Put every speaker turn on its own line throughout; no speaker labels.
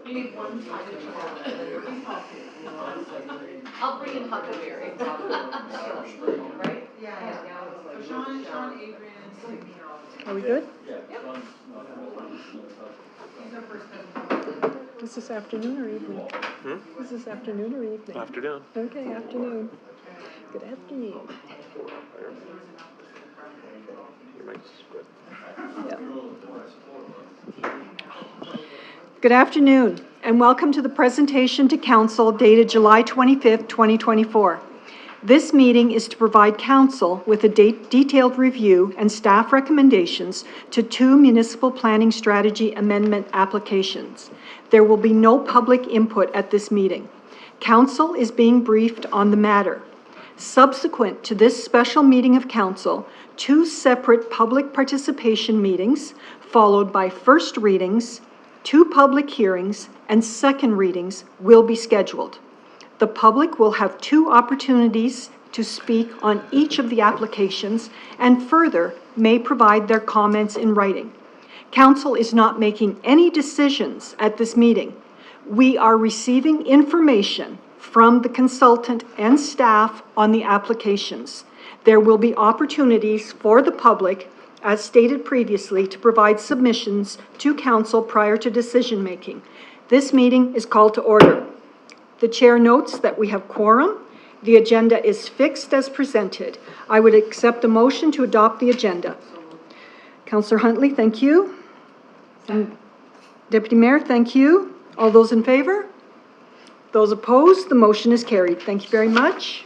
You need one side of I'll bring in Huckleberry. Right?
Yeah. Sean, Adrian, and Sydney are all.
Are we good?
Yep.
He's our first cousin.
Is this afternoon or evening? Is this afternoon or evening?
Afternoon.
Okay, afternoon. Good afternoon.
Your mic's good.
Yeah. Good afternoon, and welcome to the presentation to Council dated July 25th, 2024. This meeting is to provide Council with a detailed review and staff recommendations to 2 municipal planning strategy amendment applications. There will be no public input at this meeting. Council is being briefed on the matter. Subsequent to this special meeting of Council, 2 separate public participation meetings, followed by first readings, 2 public hearings, and second readings will be scheduled. The public will have 2 opportunities to speak on each of the applications and further may provide their comments in writing. Council is not making any decisions at this meeting. We are receiving information from the consultant and staff on the applications. There will be opportunities for the public, as stated previously, to provide submissions to Council prior to decision making. This meeting is called to order. The chair notes that we have quorum. The agenda is fixed as presented. I would accept a motion to adopt the agenda. Councillor Huntley, thank you. And Deputy Mayor, thank you. All those in favor? Those opposed? The motion is carried. Thank you very much.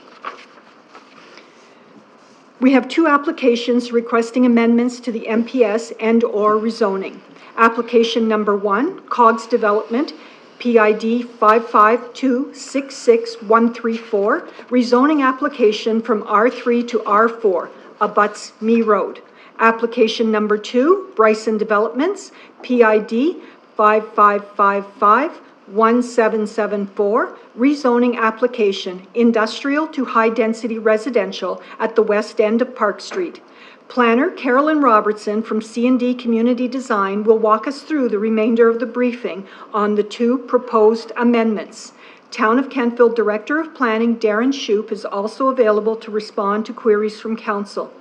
We have 2 applications requesting amendments to the MPS and/or rezoning. Application number 1, COGS Development, PID 552-66134, rezoning application from R3 to R4, abuts Me Road. Application number 2, Bryson Developments, PID 5555-1774, rezoning application, industrial to high-density residential at the west end of Park Street. Planner Carolyn Robertson from C&D Community Design will walk us through the remainder of the briefing on the 2 proposed amendments. Town of Kentfield Director of Planning Darren Shoup is also available to respond to queries from Council.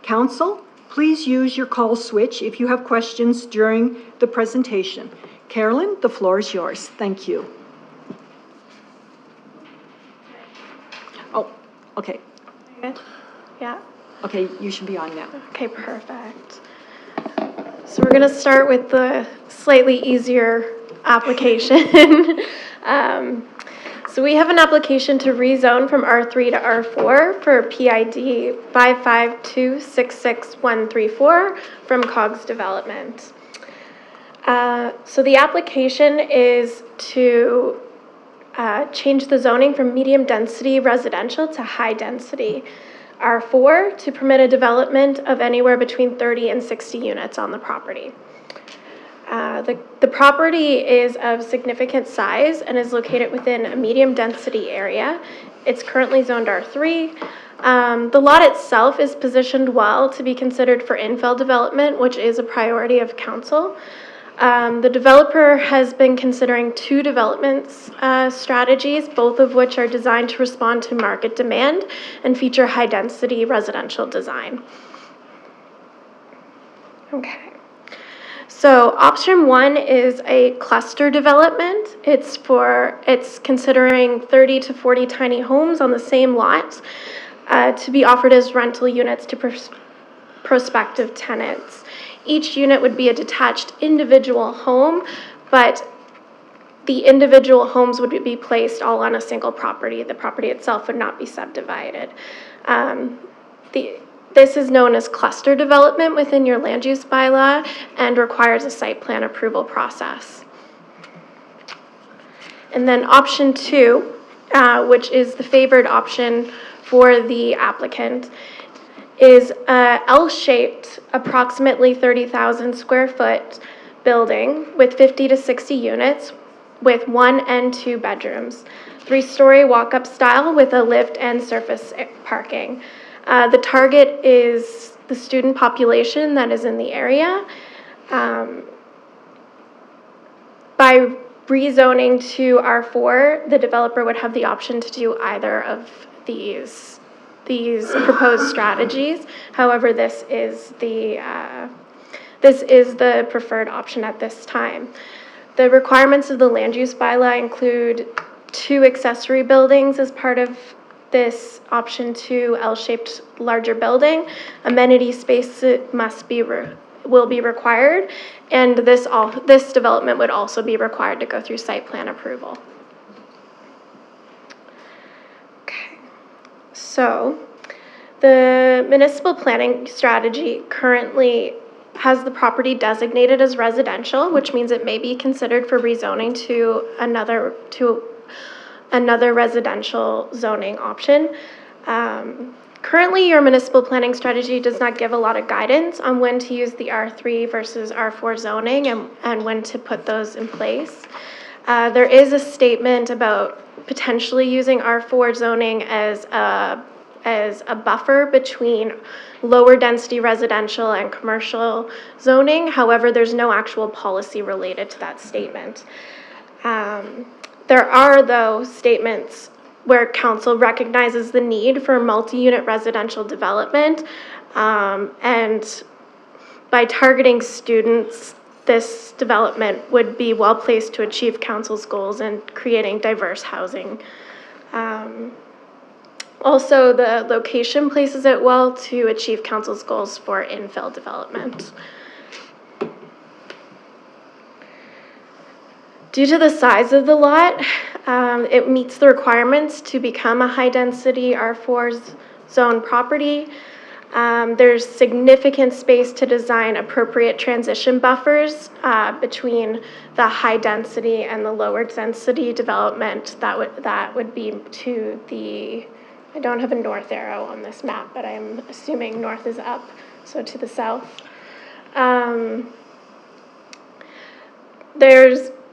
Council, please use your call switch if you have questions during the presentation. Carolyn, the floor is yours. Thank you. Oh, okay.
Good. Yeah.
Okay, you should be on now.
Okay, perfect. So we're going to start with the slightly easier application. So we have an application to rezone from R3 to R4 for PID 552-66134 from COGS Development. So the application is to change the zoning from medium density residential to high density R4 to permit a development of anywhere between 30 and 60 units on the property. The property is of significant size and is located within a medium density area. It's currently zoned R3. The lot itself is positioned well to be considered for infill development, which is a priority of Council. The developer has been considering 2 development strategies, both of which are designed to respond to market demand and feature high-density residential design. Okay. So option 1 is a cluster development. It's considering 30 to 40 tiny homes on the same lot to be offered as rental units to prospective tenants. Each unit would be a detached individual home, but the individual homes would be placed all on a single property. The property itself would not be subdivided. This is known as cluster development within your land use bylaw and requires a site plan approval process. And then option 2, which is the favored option for the applicant, is a L-shaped, approximately 30,000 square foot building with 50 to 60 units with 1 and 2 bedrooms, 3-story walk-up style with a lift and surface parking. The target is the student population that is in the area. By rezoning to R4, the developer would have the option to do either of these proposed strategies. However, this is the preferred option at this time. The requirements of the land use bylaw include 2 accessory buildings as part of this option 2 L-shaped larger building. Amenity space will be required, and this development would also be required to go through site plan approval. Okay, so the municipal planning strategy currently has the property designated as residential, which means it may be considered for rezoning to another residential zoning option. Currently, your municipal planning strategy does not give a lot of guidance on when to use the R3 versus R4 zoning and when to put those in place. There is a statement about potentially using R4 zoning as a buffer between lower density residential and commercial zoning. However, there's no actual policy related to that statement. There are, though, statements where council recognizes the need for multi-unit residential development, and by targeting students, this development would be well placed to achieve council's goals in creating diverse housing. Also, the location places it well to achieve council's goals for infill development. Due to the size of the lot, it meets the requirements to become a high-density R4 zone property. There's significant space to design appropriate transition buffers between the high-density and the lower-density development that would be to the, I don't have a north arrow on this map, but I'm assuming north is up, so to the south.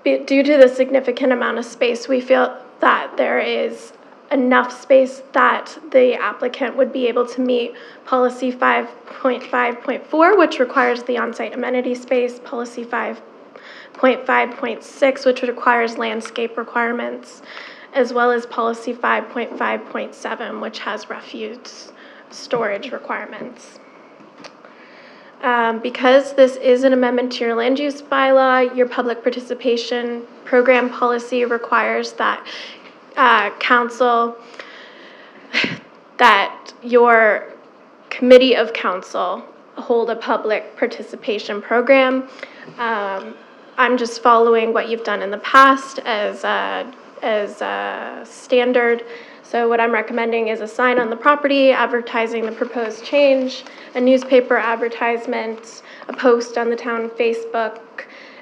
Due to the significant amount of space, we feel that there is enough space that the applicant would be able to meet policy 5.5.4, which requires the on-site amenity space, policy 5.5.6, which requires landscape requirements, as well as policy 5.5.7, which has refuse storage requirements. Because this is an amendment to your land use bylaw, your public participation program policy requires that that your committee of council hold a public participation program. I'm just following what you've done in the past as standard. So what I'm recommending is a sign on the property advertising the proposed change, a newspaper advertisement, a post on the town Facebook,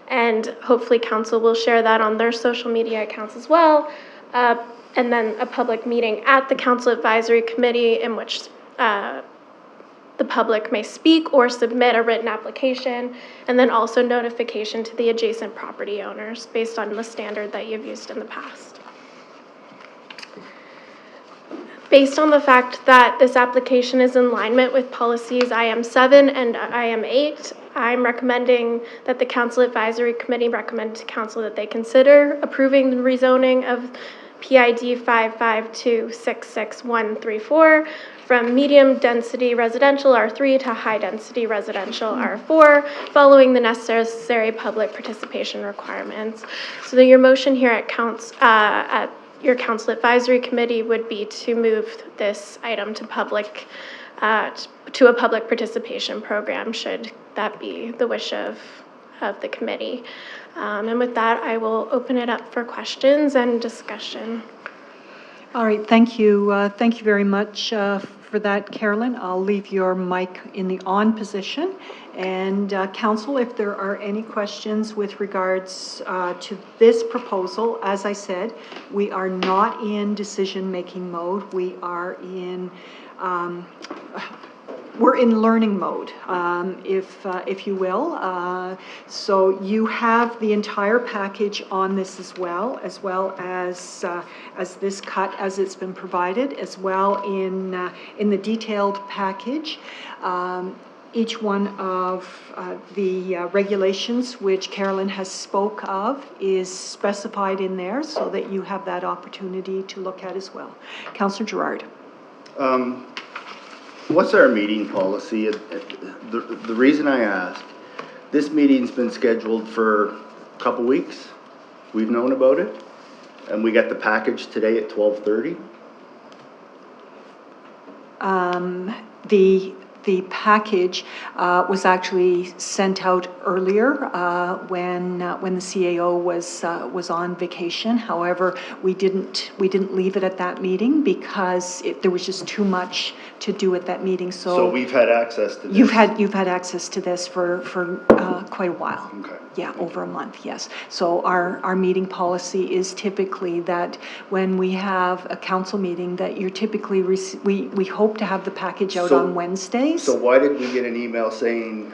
and hopefully council will share that on their social media accounts as well. And then a public meeting at the council advisory committee in which the public may speak or submit a written application, and then also notification to the adjacent property owners based on the standard that you've used in the past. Based on the fact that this application is in alignment with policies IM7 and IM8, I'm recommending that the Council Advisory Committee recommend to Council that they consider approving the rezoning of PID 552-66134 from medium density residential R3 to high density residential R4, following the necessary public participation requirements. So your motion here at your Council Advisory Committee would be to move this item to a public participation program, should that be the wish of the committee. And with that, I will open it up for questions and discussion.
All right, thank you. Thank you very much for that, Carolyn. I'll leave your mic in the on position. And council, if there are any questions with regards to this proposal, as I said, we are not in decision-making mode. We are in we're in learning mode, if you will. So you have the entire package on this as well as this cut as it's been provided, as well in the detailed package. each one of the regulations which Carolyn has spoke of is specified in there so that you have that opportunity to look at as well. Councillor Gerard.
What's our meeting policy? The reason I ask, this meeting's been scheduled for a couple weeks. We've known about it, and we got the package today at 12:30.
The package was actually sent out earlier when the CAO was on vacation. However, we didn't leave it at that meeting because there was just too much to do at that meeting.
So we've had access to this.
You've had access to this for quite a while.
Okay.
Yeah, over a month, yes. So our meeting policy is typically that when we have a council meeting, that you're typically, we hope to have the package out on Wednesdays.
So why did we get an email saying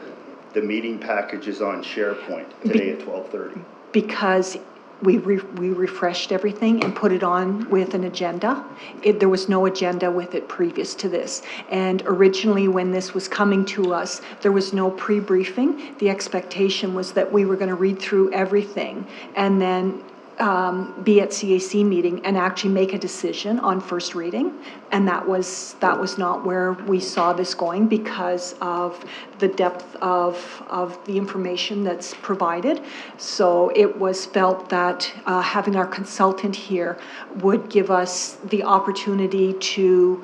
the meeting package is on SharePoint today at 12:30?
Because we refreshed everything and put it on with an agenda. There was no agenda with it previous to this. And originally, when this was coming to us, there was no pre-briefing. The expectation was that we were going to read through everything and then be at CAC meeting and actually make a decision on first reading. And that was not where we saw this going because of the depth of the information that's provided. So it was felt that having our consultant here would give us the opportunity to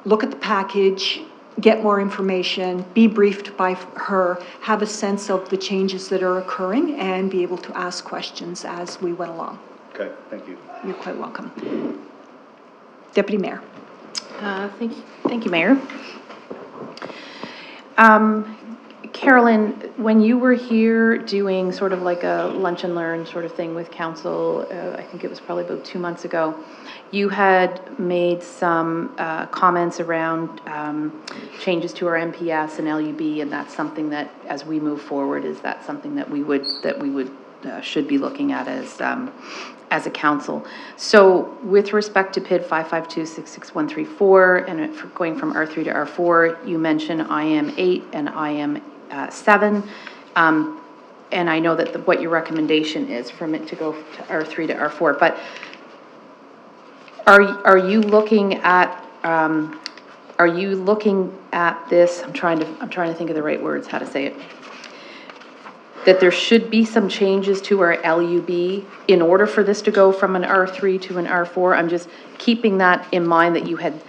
look at the package, get more information, be briefed by her, have a sense of the changes that are occurring, and be able to ask questions as we went along.
Okay, thank you.
You're quite welcome. Deputy Mayor.
Thank you, Mayor. Carolyn, when you were here doing sort of like a lunch and learn sort of thing with council, I think it was probably about 2 months ago, you had made some comments around changes to our MPS and LUB, and that's something that, as we move forward, is that something that we would should be looking at as a council. So with respect to PID 552-66134 and going from R3 to R4, you mentioned IM 8 and IM 7. And I know that what your recommendation is from it to go to R3 to R4, but are you looking at this? I'm trying to think of the right words, how to say it. That there should be some changes to our LUB in order for this to go from an R3 to an R4. I'm just keeping that in mind, that you had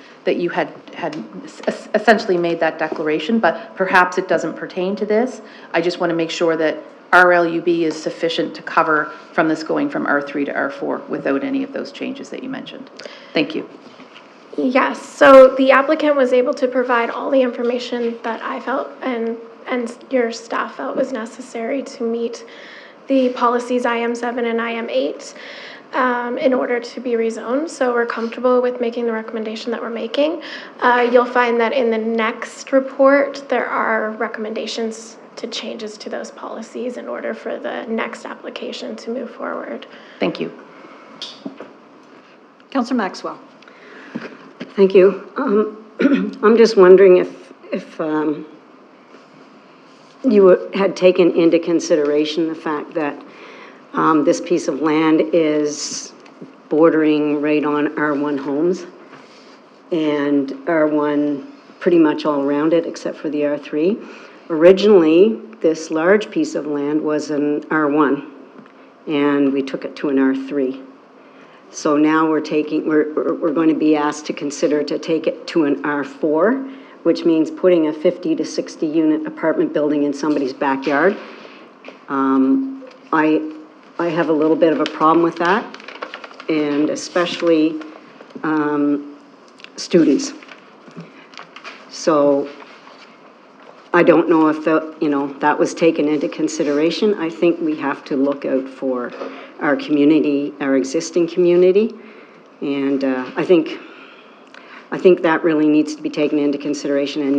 essentially made that declaration, but perhaps it doesn't pertain to this. I just want to make sure that our LUB is sufficient to cover from this going from R3 to R4 without any of those changes that you mentioned. Thank you.
Yes, so the applicant was able to provide all the information that I felt and your staff felt was necessary to meet the policies IM 7 and IM 8 in order to be rezoned. So we're comfortable with making the recommendation that we're making. You'll find that in the next report, there are recommendations to changes to those policies in order for the next application to move forward.
Thank you.
Councillor Maxwell.
Thank you. I'm just wondering if you had taken into consideration the fact that this piece of land is bordering right on R1 homes and R1 pretty much all around it except for the R3. Originally, this large piece of land was an R1 and we took it to an R3. So now we're going to be asked to consider to take it to an R4, which means putting a 50 to 60 unit apartment building in somebody's backyard. I have a little bit of a problem with that, and especially students. So I don't know if that was taken into consideration. I think we have to look out for our community, our existing community, and I think that really needs to be taken into consideration and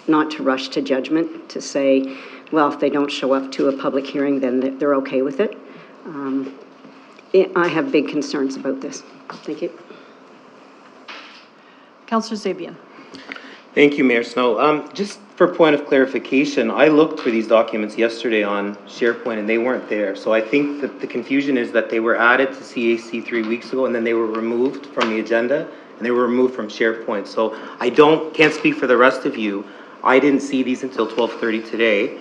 not to rush to judgment to say, well, if they don't show up to a public hearing, then they're okay with it. I have big concerns about this. Thank you.
Councillor Zabian.
Thank you, Mayor Snow. Just
For point of clarification, I looked for these documents yesterday on SharePoint and they weren't there. So I think that the confusion is that they were added to CAC 3 weeks ago and then they were removed from the agenda and they were removed from SharePoint. So I can't speak for the rest of you. I didn't see these until 12:30 today.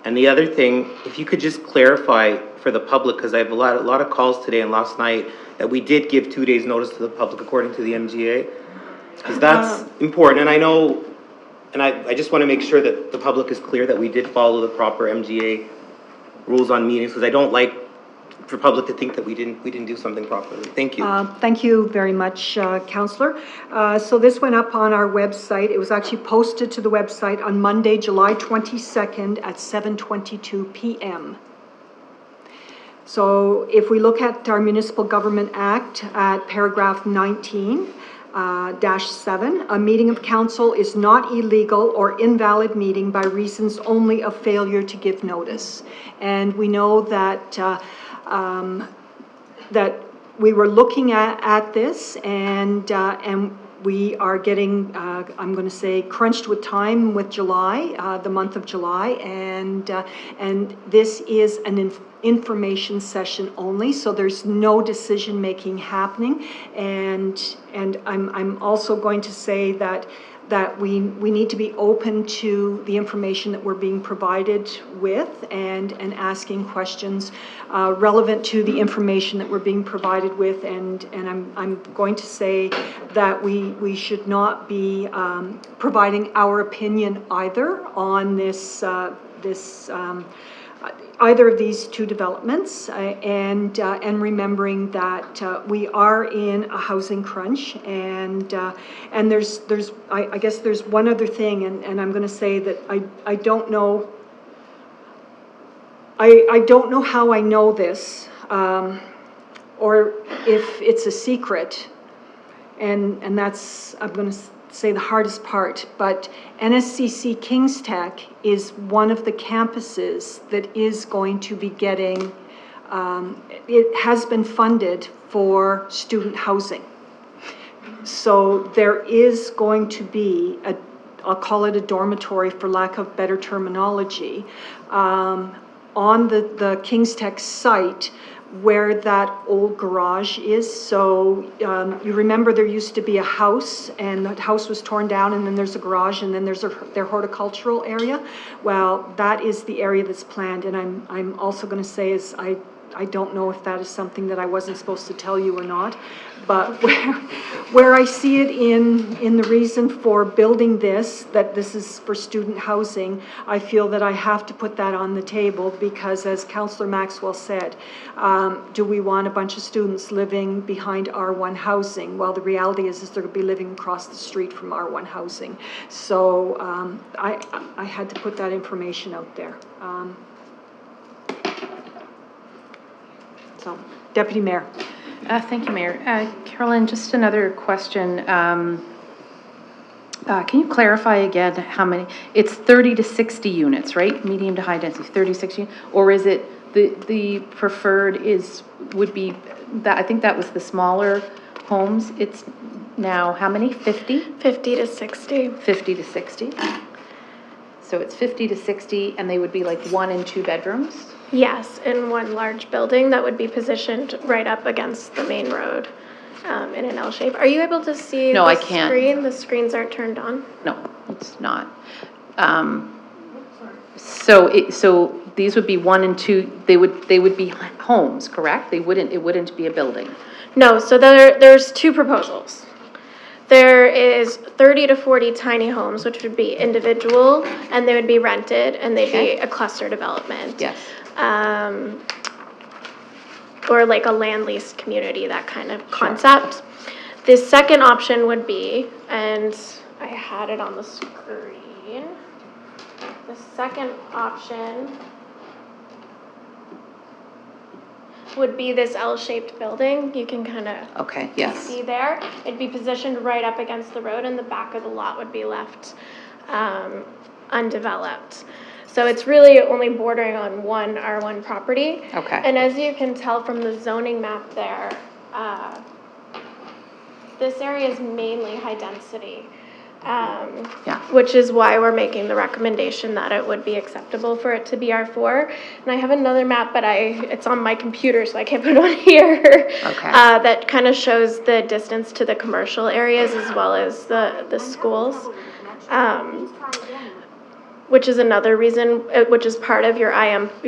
And the other thing, if you could just clarify for the public, because I have a lot of calls today and last night, that we did give 2 days notice to the public according to the MGA. Because that's important, and I know, and I just want to make sure that the public is clear that we did follow the proper MGA rules on meetings, because I don't like for public to think that we didn't do something properly. Thank you.
Thank you very much, Councillor. So this went up on our website. It was actually posted to the website on Monday, July 22nd at 7:22 p.m. So if we look at our Municipal Government Act at paragraph 19, -7, a meeting of council is not illegal or invalid meeting by reasons only of failure to give notice. And we know that that we were looking at this and we are getting, I'm going to say, crunched with time with July, the month of July, and this is an information session only, so there's no decision making happening, and I'm also going to say that we need to be open to the information that we're being provided with and asking questions relevant to the information that we're being provided with, and I'm going to say that we should not be providing our opinion either on this either of these two developments, and remembering that we are in a housing crunch, and there's I guess there's one other thing, and I'm going to say that I don't know. I don't know how I know this, or if it's a secret, and that's, I'm going to say, the hardest part, but NSCC King's Tech is one of the campuses that is going to be getting, it has been funded for student housing. So there is going to be I'll call it a dormitory for lack of better terminology, on the King's Tech site where that old garage is. So you remember there used to be a house, and that house was torn down, and then there's a garage, and then there's their horticultural area. Well, that is the area that's planned, and I'm also going to say is I don't know if that is something that I wasn't supposed to tell you or not, but where I see it in the reason for building this, that this is for student housing, I feel that I have to put that on the table, because as Councillor Maxwell said, do we want a bunch of students living behind R1 housing? Well, the reality is they're going to be living across the street from R1 housing. So I had to put that information out there. So, Deputy Mayor.
Thank you, Mayor. Carolyn, just another question. Can you clarify again how many? It's 30 to 60 units, right? Medium to high density, 30 to 60, or is it the preferred would be that? I think that was the smaller homes. It's now how many? 50?
50 to 60.
50 to 60. So it's 50 to 60, and they would be like 1 and 2 bedrooms?
Yes, in one large building that would be positioned right up against the main road, in an L shape. Are you able to see
No,
the
I can't.
screen? The screens aren't turned on?
No, it's not. So these would be 1 and 2, they would be homes, correct? It wouldn't be a building.
No, so there's two proposals. There is 30 to 40 tiny homes, which would be individual, and they would be rented, and they'd be a cluster development.
Yes.
Or like a land lease community, that kind of concept. The second option would be, and I had it on the screen, the second option would be this L-shaped building. You can kind of see there. It'd be positioned right up against the road, and the back of the lot would be left undeveloped. So it's really only bordering on one R1 property.
Okay.
And as you can tell from the zoning map there, this area is mainly high density.
Yeah.
Which is why we're making the recommendation that it would be acceptable for it to be R4. And I have another map, but it's on my computer, so I can't put it on here.
Okay.
That kind of shows the distance to the commercial areas as well as the schools. Which is another reason, which is part of your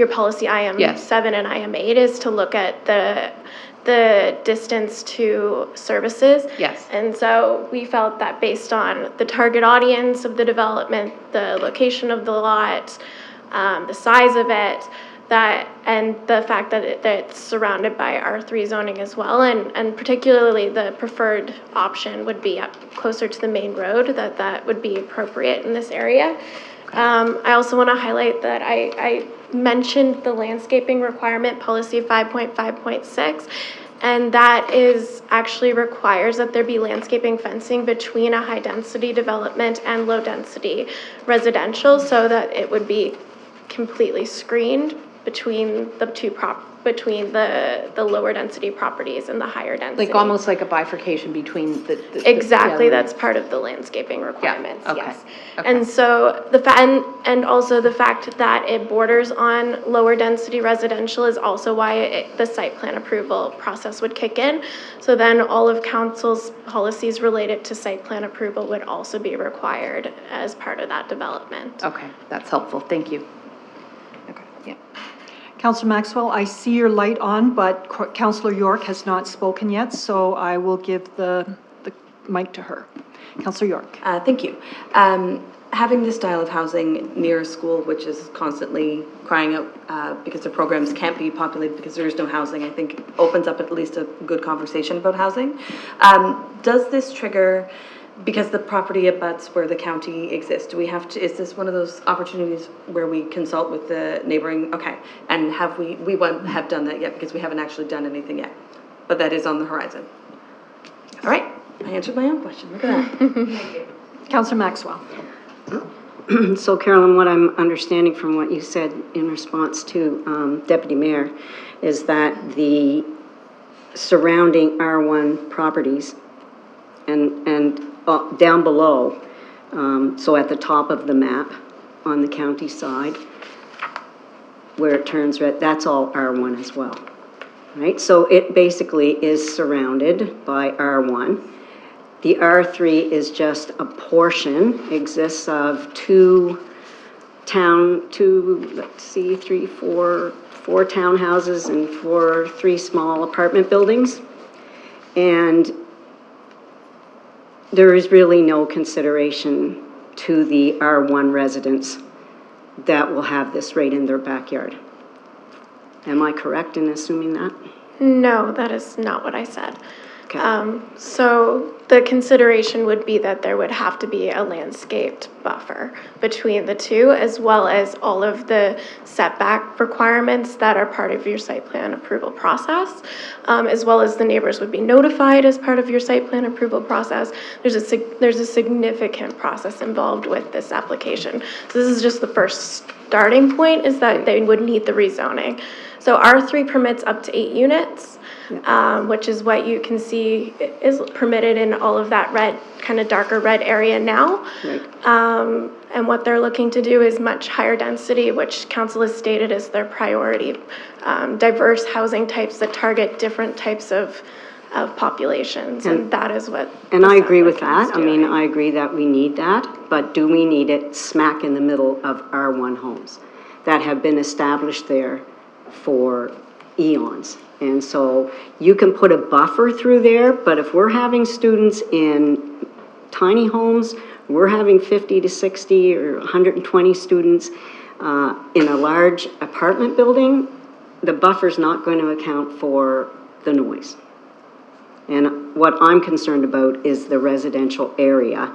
policy IM
Yes.
7 and IM 8, is to look at the distance to services.
Yes.
And so we felt that based on the target audience of the development, the location of the lot, the size of it, and the fact that it's surrounded by R3 zoning as well, and particularly the preferred option would be up closer to the main road, that would be appropriate in this area. I also want to highlight that I mentioned the landscaping requirement, policy 5.5.6, and that actually requires that there be landscaping fencing between a high-density development and low-density residential, so that it would be completely screened between between the lower density properties and the higher density.
Like almost like a bifurcation between the
Exactly,
yeah.
that's part of the landscaping requirements,
okay,
yes.
okay.
And so and also the fact that it borders on lower density residential is also why the site plan approval process would kick in. So then all of council's policies related to site plan approval would also be required as part of that development.
Okay, that's helpful. Thank you. Okay, yeah.
Councillor Maxwell, I see your light on, but Councillor York has not spoken yet, so I will give the mic to her. Councillor York.
Thank you. Having this style of housing near a school, which is constantly crying out because the programs can't be populated because there is no housing, I think opens up at least a good conversation about housing. Does this trigger, because the property abuts where the county exists, do we have to, is this one of those opportunities where we consult with the neighboring, okay, and we won't have done that yet because we haven't actually done anything yet, but that is on the horizon. All right, I answered my own question, look at that.
Thank you.
Councillor Maxwell.
So Carolyn, what I'm understanding from what you said in response to Deputy Mayor is that the surrounding R1 properties and down below, so at the top of the map on the county side, where it turns red, that's all R1 as well, right? So it basically is surrounded by R1. The R3 is just a portion, exists of four townhouses and three small apartment buildings. And there is really no consideration to the R1 residents that will have this right in their backyard. Am I correct in assuming that?
No, that is not what I said.
Okay.
So the consideration would be that there would have to be a landscaped buffer between the two, as well as all of the setback requirements that are part of your site plan approval process, as well as the neighbors would be notified as part of your site plan approval process. There's a significant process involved with this application. So this is just the first starting point, is that they would need the rezoning. So R3 permits up to 8 units. Which is what you can see is permitted in all of that red, kind of darker red area now. Right. And what they're looking to do is much higher density, which council has stated as their priority. Diverse housing types that target different types of populations, and that is what.
And I agree with that. I mean, I agree that we need that, but do we need it smack in the middle of R1 homes that have been established there for eons? And so you can put a buffer through there, but if we're having students in tiny homes, we're having 50 to 60 or 120 students in a large apartment building, the buffer's not going to account for the noise. And what I'm concerned about is the residential area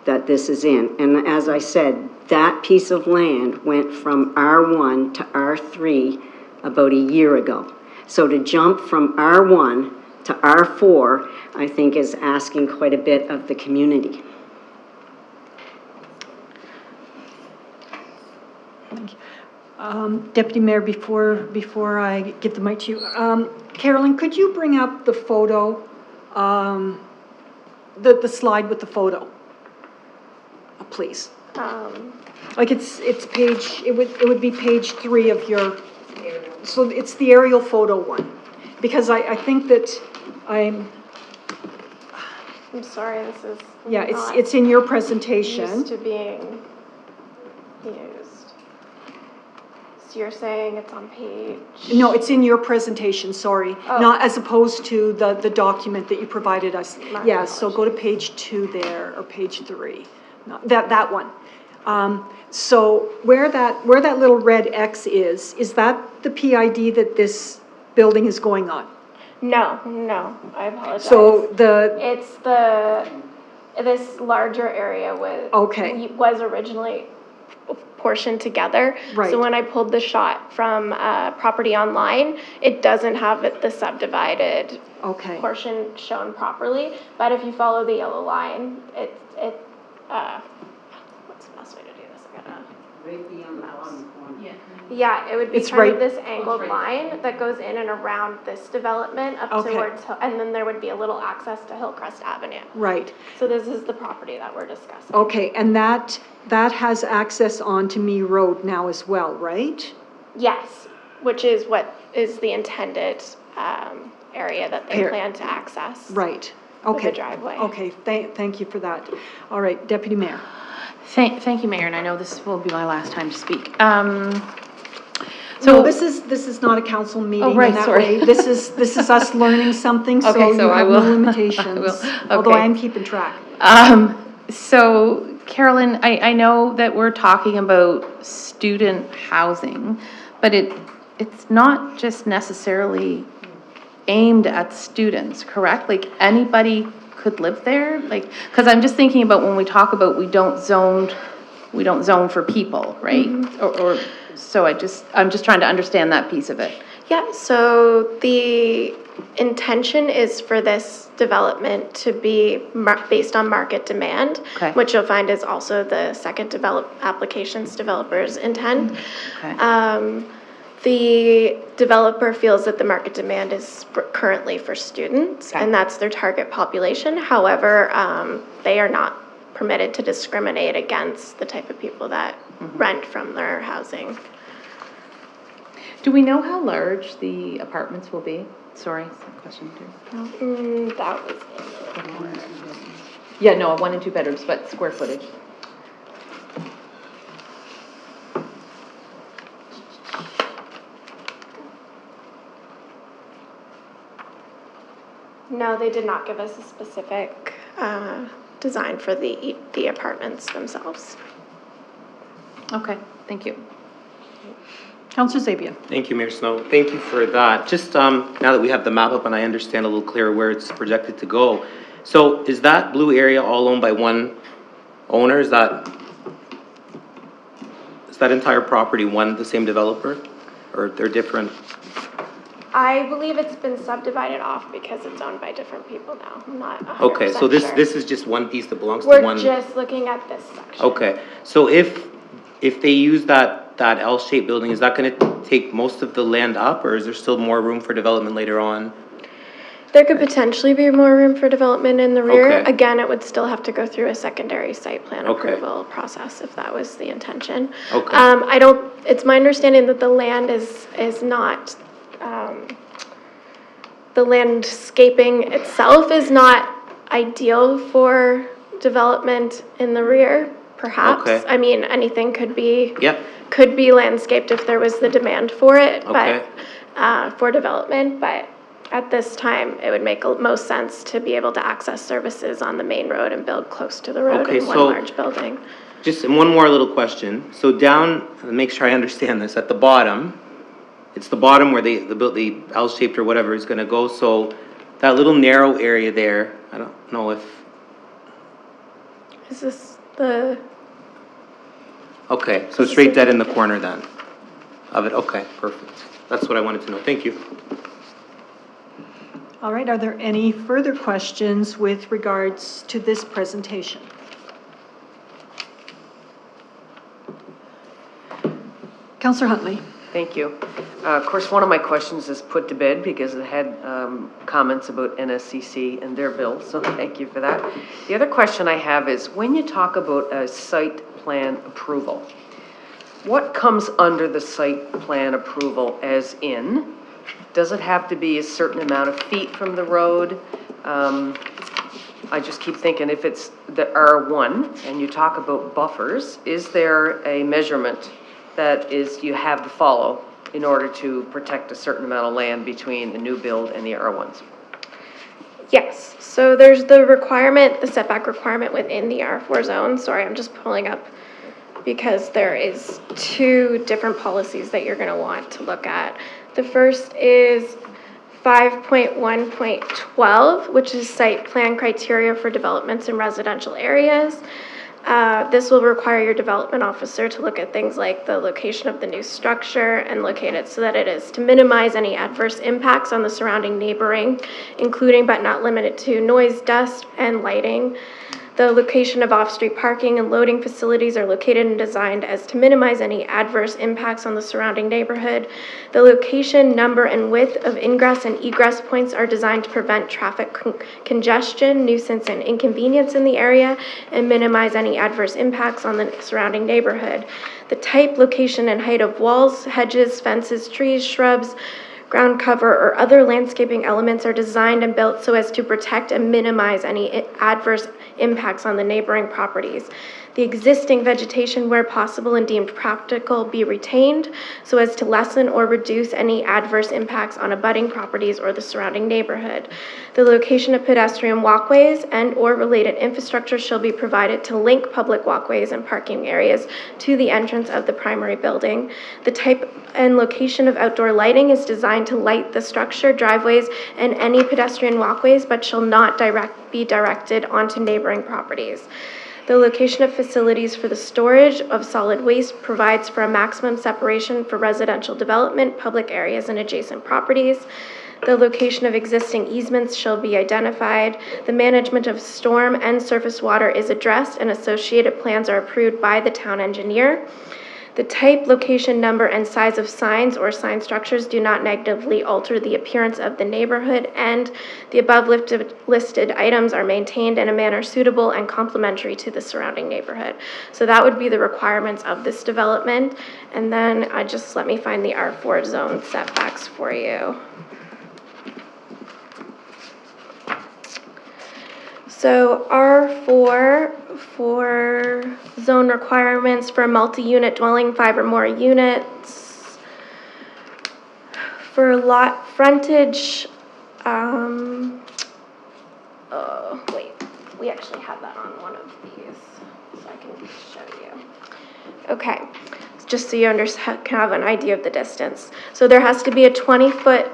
that this is in. And as I said, that piece of land went from R1 to R3 about a year ago. So to jump from R1 to R4, I think is asking quite a bit of the community.
Thank you. Deputy Mayor, before I give the mic to you, Carolyn, could you bring up the photo, the slide with the photo? please.
Um,
Like it's page, it would be page 3 of your, so it's the aerial photo one. Because I think that
I'm sorry, this is
yeah,
not
it's in your presentation.
used to being used. So you're saying it's on page?
No, it's in your presentation, sorry.
Oh.
Not as opposed to the document that you provided us.
My
Yeah, so go to page 2 there, or page 3. No, that one. So where that little red X is that the PID that this building is going on?
No, I apologize.
So
It's this larger area was originally portioned together.
Right.
So when I pulled the shot from property online, it doesn't have the subdivided
okay.
portion shown properly. But if you follow the yellow line, what's the best way to do this? I gotta.
Right beyond that one corner.
Yeah, it would be
It's
kind of
right-
this angled line that goes in and around this development up
Okay.
towards, and then there would be a little access to Hillcrest Avenue.
Right.
So this is the property that we're discussing.
Okay, and that has access onto Me Road now as well, right?
Yes, which is what is the intended area that they
Here.
plan to access.
Right.
With
Okay.
the driveway.
Okay, thank you for that. All right, Deputy Mayor.
Thank you, Mayor, and I know this will be my last time to speak.
So this is not a council meeting
right,
in that
sorry.
way. This is us learning something, so
Okay,
you
so I
have
will-
no
I
limitations.
will,
Although
okay.
I am keeping track.
So Carolyn, I know that we're talking about student housing, but it's not just necessarily aimed at students, correct? Like anybody could live there? Like, because I'm just thinking about when we talk about we don't zone for people, right? Or so I'm just trying to understand that piece of it.
Yeah, so the intention is for this development to be based on market demand,
Okay.
which you'll find is also the second applications developer's intent.
Okay.
The developer feels that the market demand is currently for students,
Okay.
and that's their target population. However, they are not permitted to discriminate against the type of people that rent from their housing.
Do we know how large the apartments will be? Sorry, question two.
That was
Yeah, no, 1 and 2 bedrooms, but square footage.
No, they did not give us a specific design for the apartments themselves.
Okay, thank you.
Councillor Zabia.
Thank you, Mayor Snow. Thank you for that. Just now that we have the map up and I understand a little clearer where it's projected to go. So is that blue area all owned by one owner? Is that entire property the same developer? Or they're different?
I believe it's been subdivided off because it's owned by different people now. I'm not 100%
Okay, so this
sure.
is just one piece that belongs to one?
We're just looking at this section.
Okay, so if they use that L-shaped building, is that gonna take most of the land up, or is there still more room for development later on?
There could potentially be more room for development in the rear.
Okay.
Again, it would still have to go through a secondary site plan
Okay.
approval process if that was the intention.
Okay.
It's my understanding that the land is not, the landscaping itself is not ideal for development in the rear, perhaps.
Okay.
I mean, anything could be.
Yep.
Could be landscaped if there was the demand for it,
Okay.
but, for development, but at this time, it would make most sense to be able to access services on the main road and build close to the road
Okay,
in one
so-
large building.
Just one more little question. So down, to make sure I understand this, at the bottom, it's the bottom where the L-shaped or whatever is gonna go, so that little narrow area there, I don't know if,
Is this the,
okay, so straight dead in the corner then of it, okay, perfect. That's what I wanted to know, thank you.
All right, are there any further questions with regards to this presentation? Councillor Huntley.
Thank you. Of course, one of my questions is put to bed because it had comments about NSCC and their bill, so thank you for that. The other question I have is, when you talk about a site plan approval, what comes under the site plan approval, as in, does it have to be a certain amount of feet from the road? I just keep thinking, if it's the R1 and you talk about buffers, is there a measurement that is you have to follow in order to protect a certain amount of land between the new build and the R1s?
Yes, so there's the requirement, the setback requirement within the R4 zone. Sorry, I'm just pulling up because there is two different policies that you're going to want to look at. The first is 5.1.12, which is site plan criteria for developments in residential areas. This will require your development officer to look at things like the location of the new structure and locate it so that it is to minimize any adverse impacts on the surrounding neighboring, including but not limited to noise, dust, and lighting. The location of off-street parking and loading facilities are located and designed as to minimize any adverse impacts on the surrounding neighborhood. The location, number, and width of ingress and egress points are designed to prevent traffic congestion, nuisance, and inconvenience in the area and minimize any adverse impacts on the surrounding neighborhood. The type, location, and height of walls, hedges, fences, trees, shrubs, ground cover, or other landscaping elements are designed and built so as to protect and minimize any adverse impacts on the neighboring properties. The existing vegetation, where possible and deemed practical, be retained so as to lessen or reduce any adverse impacts on abutting properties or the surrounding neighborhood. The location of pedestrian walkways and or related infrastructure shall be provided to link public walkways and parking areas to the entrance of the primary building. The type and location of outdoor lighting is designed to light the structure, driveways, and any pedestrian walkways, but shall not be directed onto neighboring properties. The location of facilities for the storage of solid waste provides for a maximum separation for residential development, public areas, and adjacent properties. The location of existing easements shall be identified. The management of storm and surface water is addressed, and associated plans are approved by the town engineer. The type, location, number, and size of signs or sign structures do not negatively alter the appearance of the neighborhood, and the above listed items are maintained in a manner suitable and complementary to the surrounding neighborhood. So that would be the requirements of this development. And then just let me find the R4 zone setbacks for you. So R4 for zone requirements for multi-unit dwelling, 5 or more units. For lot frontage, wait, we actually have that on one of these, so I can show you. Okay, just so you can have an idea of the distance. So there has to be a 20-foot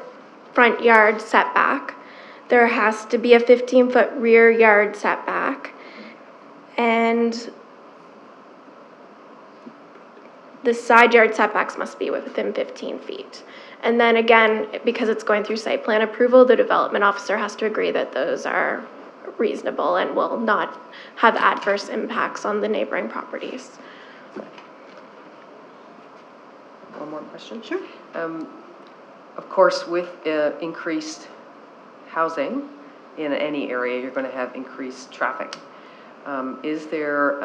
front yard setback. There has to be a 15-foot rear yard setback, and the side yard setbacks must be within 15 feet. And then again, because it's going through site plan approval, the development officer has to agree that those are reasonable and will not have adverse impacts on the neighboring properties.
One more question?
Sure.
Of course, with increased housing in any area, you're going to have increased traffic. Is there,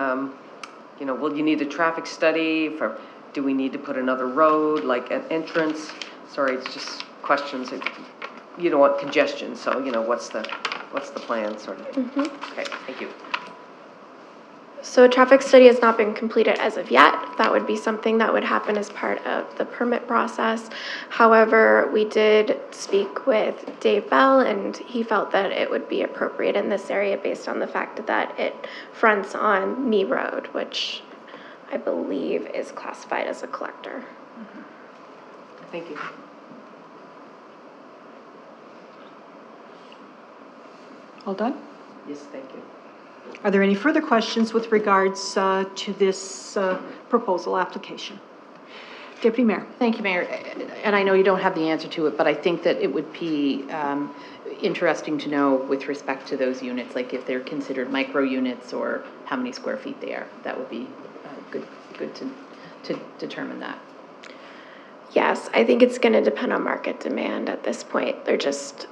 will you need a traffic study for, do we need to put another road, like an entrance? Sorry, it's just questions. You don't want congestion, so, what's the plan, sort of?
Mm-hmm.
Okay, thank you.
So a traffic study has not been completed as of yet. That would be something that would happen as part of the permit process. However, we did speak with Dave Bell, and he felt that it would be appropriate in this area based on the fact that it fronts on Me Road, which I believe is classified as a collector.
Mm-hmm. Thank you.
All done?
Yes, thank you.
Are there any further questions with regards to this proposal application? Deputy Mayor.
Thank you, Mayor. And I know you don't have the answer to it, but I think that it would be interesting to know with respect to those units, like if they're considered micro units or how many square feet they are. That would be good to determine that.
Yes, I think it's going to depend on market demand at this point. They're just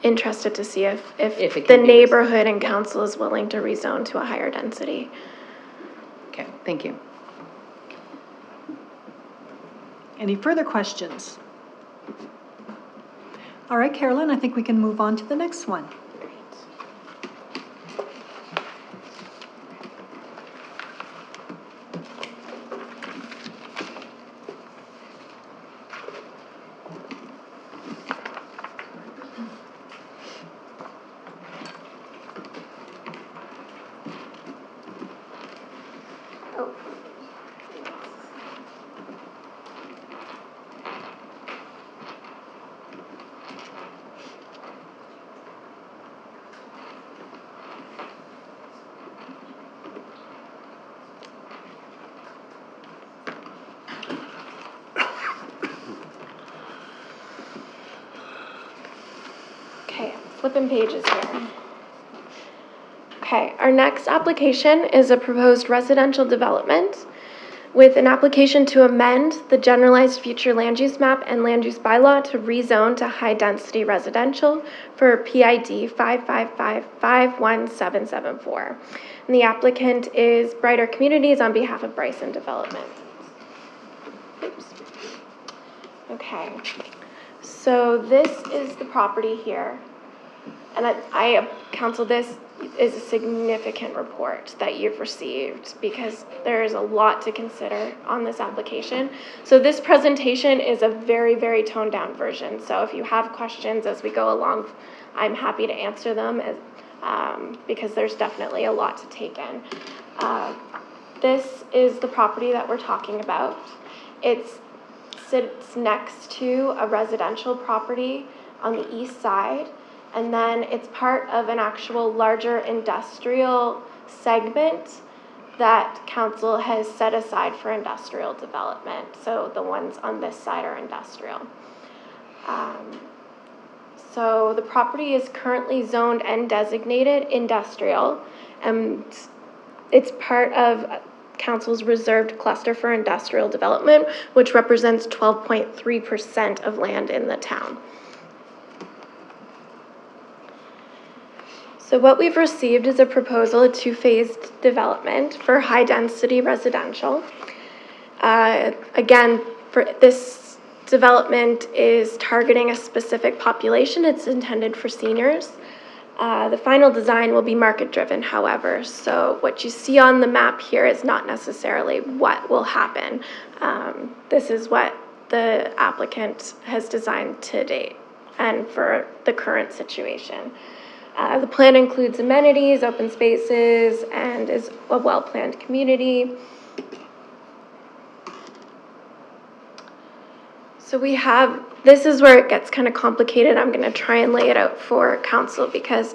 interested to see if
If it
the
can be
neighborhood and council is willing to rezone to a higher density.
Okay, thank you.
Any further questions? All right, Carolyn, I think we can move on to the next one.
Okay, flipping pages here. Okay, our next application is a proposed residential development with an application to amend the generalized future land use map and land use bylaw to rezone to high-density residential for PID 555-51774. And the applicant is Brighter Communities on behalf of Bryson Development. Oops. Okay, so this is the property here. And counsel, this is a significant report that you've received because there is a lot to consider on this application. So this presentation is a very, very toned down version. So if you have questions as we go along, I'm happy to answer them because there's definitely a lot to take in. This is the property that we're talking about. It sits next to a residential property on the east side. And then it's part of an actual larger industrial segment that council has set aside for industrial development. So the ones on this side are industrial. So the property is currently zoned and designated industrial, and it's part of council's reserved cluster for industrial development, which represents 12.3% of land in the town. So what we've received is a proposal, a two-phased development for high-density residential. Again, for this development is targeting a specific population. It's intended for seniors. The final design will be market-driven, however. So what you see on the map here is not necessarily what will happen. This is what the applicant has designed to date and for the current situation. The plan includes amenities, open spaces, and is a well-planned community. So this is where it gets kind of complicated. I'm going to try and lay it out for council because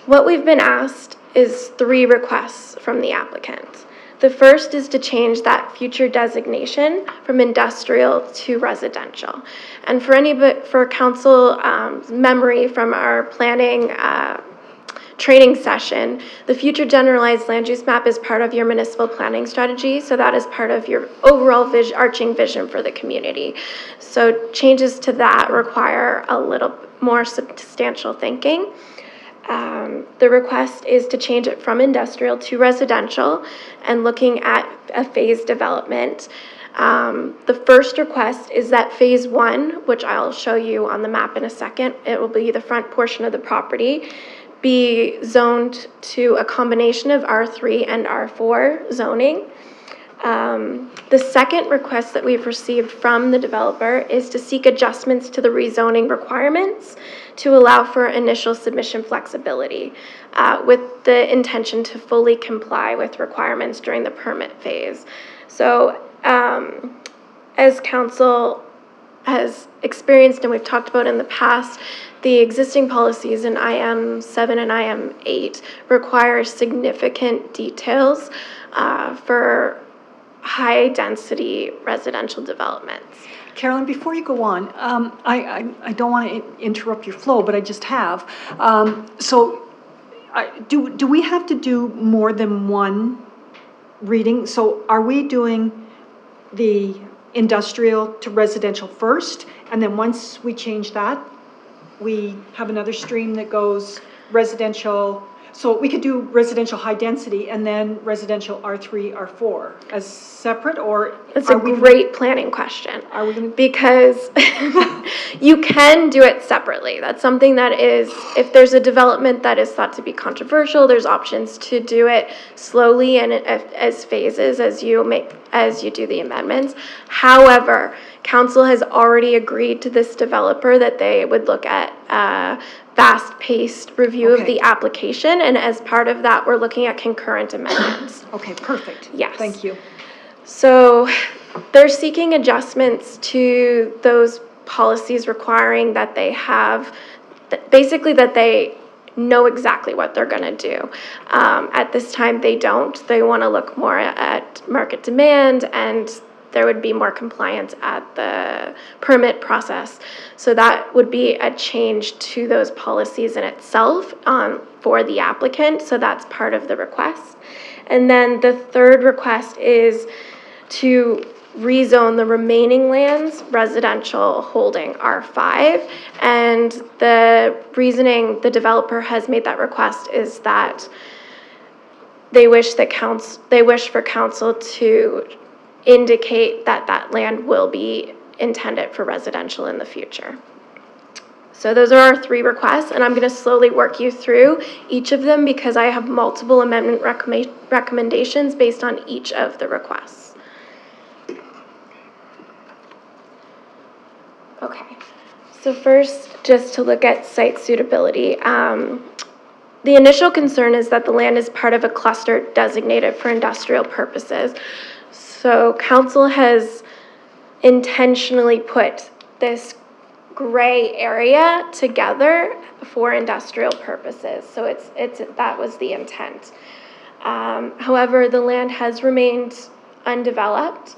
what we've been asked is 3 requests from the applicant. The first is to change that future designation from industrial to residential. And for council memory from our planning training session, the future generalized land use map is part of your municipal planning strategy. So that is part of your overall arching vision for the community. So changes to that require a little more substantial thinking. The request is to change it from industrial to residential and looking at a phased development. The first request is that phase 1, which I'll show you on the map in a second, it will be the front portion of the property, be zoned to a combination of R3 and R4 zoning. The second request that we've received from the developer is to seek adjustments to the rezoning requirements to allow for initial submission flexibility with the intention to fully comply with requirements during the permit phase. So as council has experienced and we've talked about in the past, the existing policies in IM 7 and IM 8 require significant details for high-density residential developments.
Carolyn, before you go on, I don't want to interrupt your flow, but I just have. Do we have to do more than one reading? So are we doing the industrial to residential first, and then once we change that, we have another stream that goes residential. So we could do residential high density and then residential R3, R4 as separate, or?
That's a great planning question.
Are we gonna?
Because you can do it separately. That's something that is, if there's a development that is thought to be controversial, there's options to do it slowly and as phases as you do the amendments. However, council has already agreed to this developer that they would look at fast-paced review of the application, and as part of that, we're looking at concurrent amendments.
Okay, perfect.
Yes.
Thank you.
So they're seeking adjustments to those policies requiring that they have, basically that they know exactly what they're going to do. At this time, they don't. They want to look more at market demand, and there would be more compliance at the permit process. So that would be a change to those policies in itself for the applicant. So that's part of the request. And then the third request is to rezone the remaining lands residential holding R5. And the reasoning the developer has made that request is that they wish for council to indicate that that land will be intended for residential in the future. So those are our three requests, and I'm going to slowly work you through each of them because I have multiple amendment recommendations based on each of the requests. Okay, so first, just to look at site suitability. The initial concern is that the land is part of a cluster designated for industrial purposes. So council has intentionally put this gray area together for industrial purposes. So that was the intent. However, the land has remained undeveloped.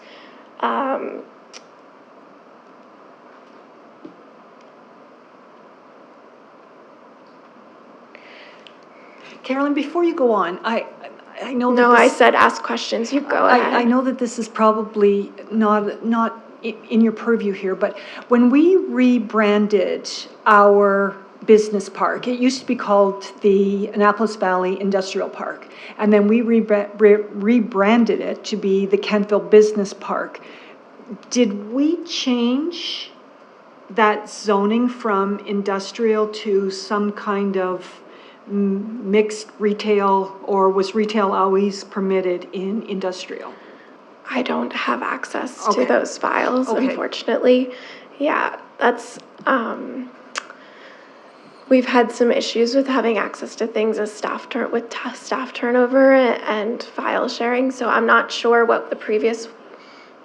Carolyn, before you go on, I know that
No, I said ask questions. You go ahead.
I know that this is probably not in your purview here, but when we rebranded our business park, it used to be called the Annapolis Valley Industrial Park, and then we rebranded it to be the Kentville Business Park. Did we change that zoning from industrial to some kind of mixed retail, or was retail always permitted in industrial?
I don't have access to those files, unfortunately. Yeah, that's, we've had some issues with having access to things as staff turnover and file sharing, so I'm not sure what the previous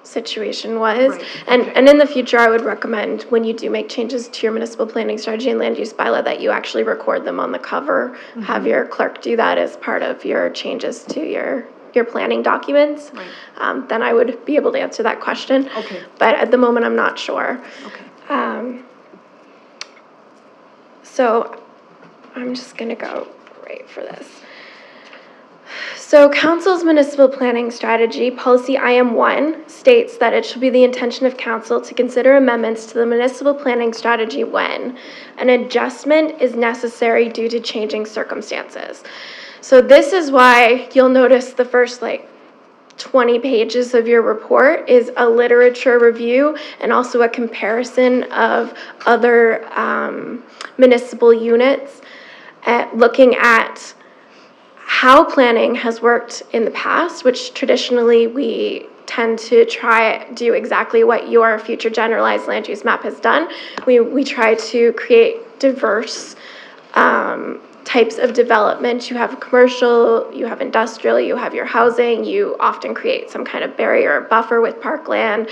situation was.
Right.
And in the future, I would recommend when you do make changes to your municipal planning strategy and land use bylaw that you actually record them on the cover, have your clerk do that as part of your changes to your planning documents.
Right.
Then I would be able to answer that question.
Okay.
But at the moment, I'm not sure.
Okay.
So I'm just going to go right for this. So council's municipal planning strategy, policy IM1, states that it shall be the intention of council to consider amendments to the municipal planning strategy when an adjustment is necessary due to changing circumstances. So this is why you'll notice the first 20 pages of your report is a literature review and also a comparison of other municipal units looking at how planning has worked in the past, which traditionally we tend to do exactly what your future generalized land use map has done. We try to create diverse types of development. You have commercial, you have industrial, you have your housing, you often create some kind of barrier or buffer with parkland.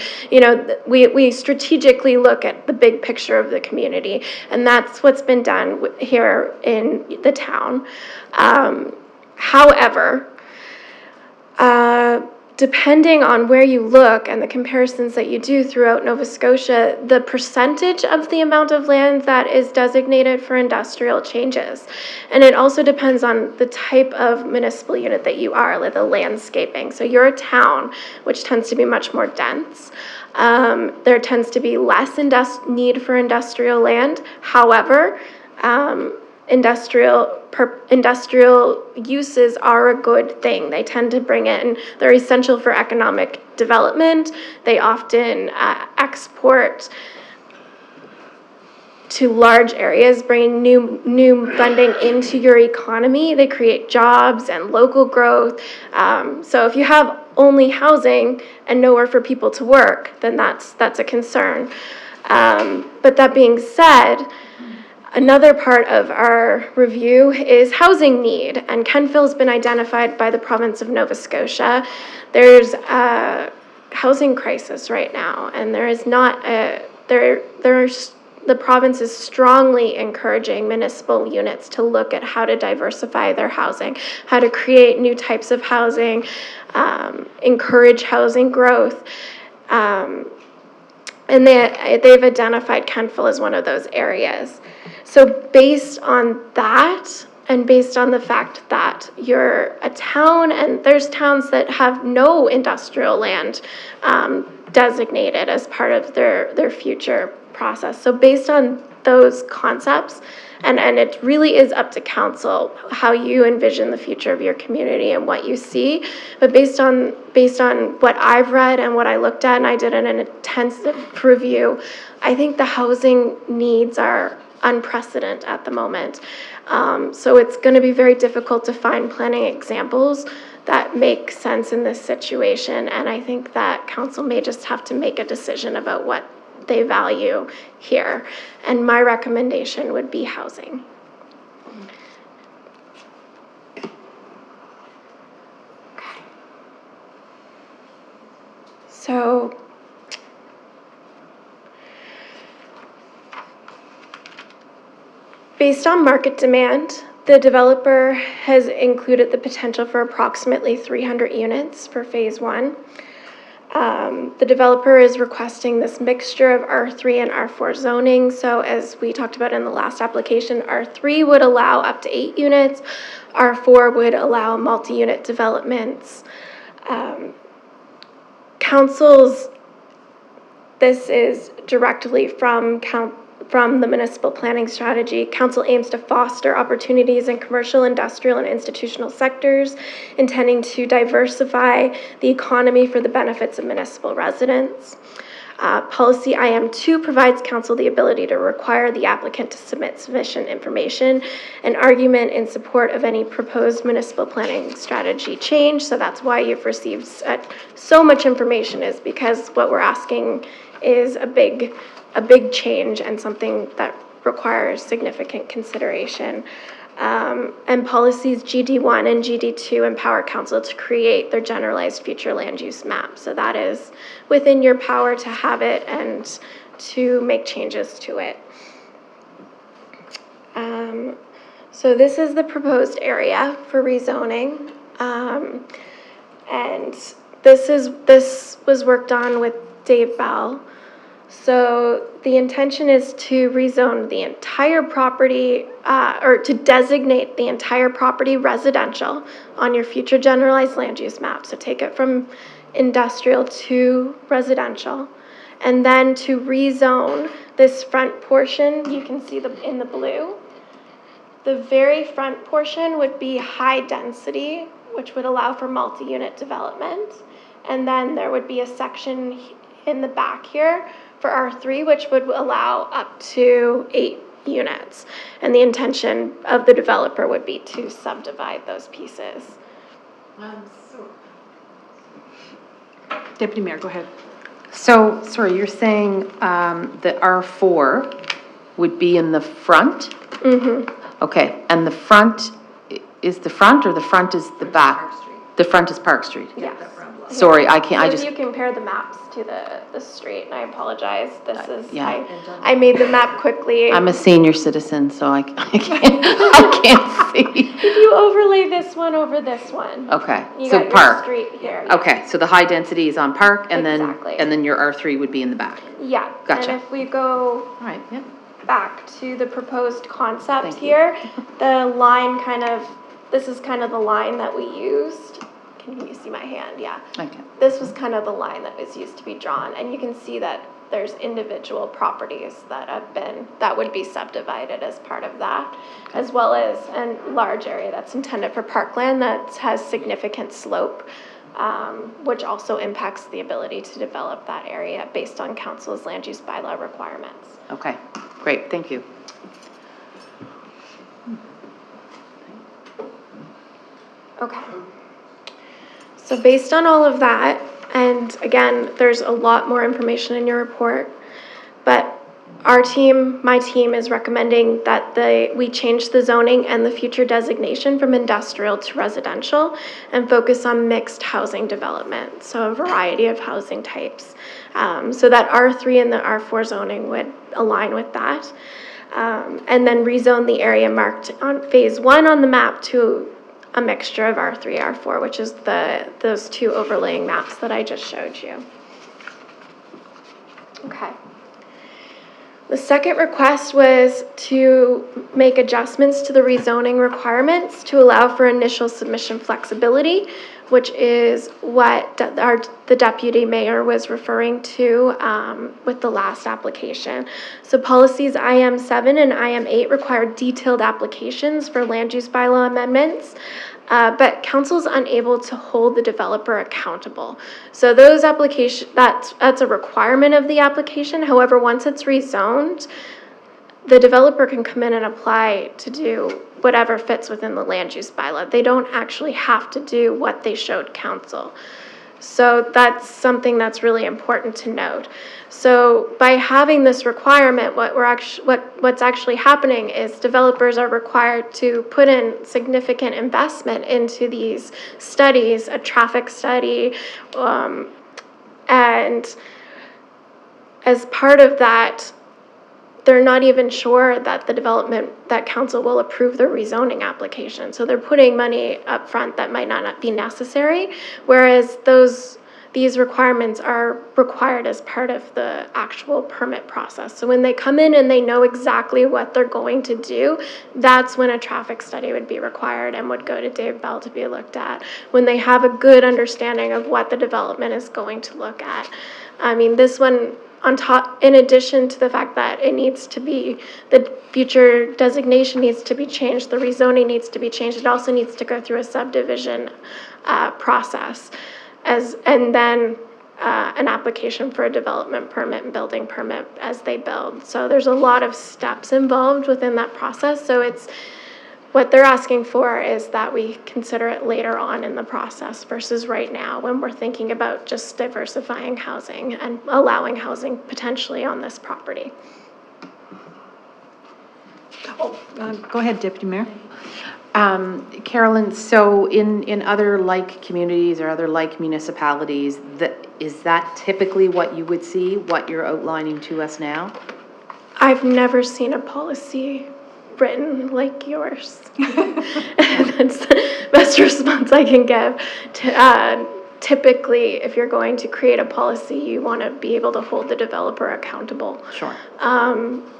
We strategically look at the big picture of the community, and that's what's been done here in the town. However, depending on where you look and the comparisons that you do throughout Nova Scotia, the percentage of the amount of land that is designated for industrial changes. And it also depends on the type of municipal unit that you are, like the landscaping. So you're a town, which tends to be much more dense. There tends to be less need for industrial land. However, industrial uses are a good thing. They tend to bring in, they're essential for economic development. They often export to large areas, bringing new funding into your economy. They create jobs and local growth. So if you have only housing and nowhere for people to work, then that's a concern. But that being said, another part of our review is housing need, and Kenville's been identified by the province of Nova Scotia. There's a housing crisis right now, and there is not the province is strongly encouraging municipal units to look at how to diversify their housing, how to create new types of housing, encourage housing growth. And they've identified Kenville as one of those areas. So based on that, and based on the fact that you're a town, and there's towns that have no industrial land designated as part of their future process. So based on those concepts, and it really is up to council how you envision the future of your community and what you see. But based on what I've read and what I looked at, and I did an intensive review, I think the housing needs are unprecedented at the moment. So it's going to be very difficult to find planning examples that make sense in this situation. And I think that council may just have to make a decision about what they value here. And my recommendation would be housing. Okay. So based on market demand, the developer has included the potential for approximately 300 units for phase 1. The developer is requesting this mixture of R3 and R4 zoning. So as we talked about in the last application, R3 would allow up to 8 units. R4 would allow multi-unit developments. Councils, this is directly from the municipal planning strategy. Council aims to foster opportunities in commercial, industrial, and institutional sectors, intending to diversify the economy for the benefits of municipal residents. Policy IM2 provides council the ability to require the applicant to submit sufficient information and argument in support of any proposed municipal planning strategy change. So that's why you've received so much information, is because what we're asking is a big change and something that requires significant consideration. And policies GD1 and GD2 empower council to create their generalized future land use map. So that is within your power to have it and to make changes to it. So this is the proposed area for rezoning. And this was worked on with Dave Bell. So the intention is to rezone the entire property, or to designate the entire property residential on your future generalized land use map. So take it from industrial to residential. And then to rezone this front portion, you can see in the blue. The very front portion would be high density, which would allow for multi-unit development. And then there would be a section in the back here for R3, which would allow up to 8 units. And the intention of the developer would be to subdivide those pieces.
Deputy Mayor, go ahead.
So, sorry, you're saying that R4 would be in the front? Mm-hmm. Okay, and the front is the front, or the front is the back?
Park Street.
The front is Park Street?
Yes.
Sorry, I can't,
So
I just...
if you compare the maps to the street, and I apologize, this is,
yeah.
I made the map quickly.
I'm a senior citizen, so I can't see.
If you overlay this one over this one.
Okay,
You
so
got your
Park.
street here. Yeah.
Okay, so the high density is on Park, and
Exactly.
then your R3 would be in the back.
Yeah.
Gotcha.
And if we go
All right, yeah.
back to the proposed concept
Thank you.
here, the line this is kind of the line that we used. can you see my hand? Yeah.
Okay.
This was kind of the line that was used to be drawn, and you can see that there's individual properties that would be subdivided as part of that, as well as a large area that's intended for parkland that has significant slope, which also impacts the ability to develop that area based on council's land use bylaw requirements.
Okay, great, thank you.
Okay. So based on all of that, and again, there's a lot more information in your report, but my team is recommending that we change the zoning and the future designation from industrial to residential and focus on mixed housing development, so a variety of housing types, so that R3 and the R4 zoning would align with that. And then rezone the area marked on phase 1 on the map to a mixture of R3, R4, which is those two overlaying maps that I just showed you. Okay. The second request was to make adjustments to the rezoning requirements to allow for initial submission flexibility, which is what the deputy mayor was referring to with the last application. So policies IM7 and IM8 require detailed applications for land use bylaw amendments. But council is unable to hold the developer accountable. So those that's a requirement of the application. However, once it's rezoned, the developer can come in and apply to do whatever fits within the land use bylaw. They don't actually have to do what they showed council. So that's something that's really important to note. So by having this requirement, what's actually happening is developers are required to put in significant investment into these studies, a traffic study, and as part of that, they're not even sure that that council will approve their rezoning application. So they're putting money up front that might not be necessary, whereas these requirements are required as part of the actual permit process. So when they come in and they know exactly what they're going to do, that's when a traffic study would be required and would go to Dave Bell to be looked at, when they have a good understanding of what the development is going to look at. I mean, this one, on top, in addition to the fact that the future designation needs to be changed, the rezoning needs to be changed, it also needs to go through a subdivision process, and then an application for a development permit and building permit as they build. So there's a lot of steps involved within that process. So what they're asking for is that we consider it later on in the process versus right now when we're thinking about just diversifying housing and allowing housing potentially on this property.
Go ahead, Deputy Mayor.
Carolyn, so in other like communities or other like municipalities, is that typically what you would see, what you're outlining to us now?
I've never seen a policy written like yours. That's the best response I can give. Typically, if you're going to create a policy, you want to be able to hold the developer accountable.
Sure.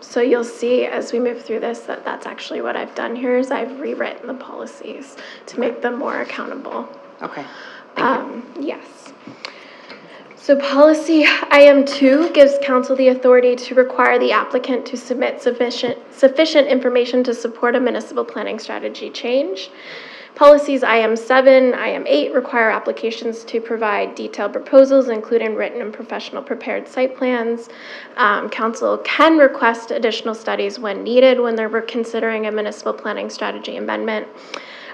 So you'll see as we move through this that's actually what I've done here is I've rewritten the policies to make them more accountable.
Okay. Thank you.
Yes. So policy IM2 gives council the authority to require the applicant to submit sufficient information to support a municipal planning strategy change. Policies IM7, IM8 require applications to provide detailed proposals, including written and professional prepared site plans. Council can request additional studies when needed when they're considering a municipal planning strategy amendment.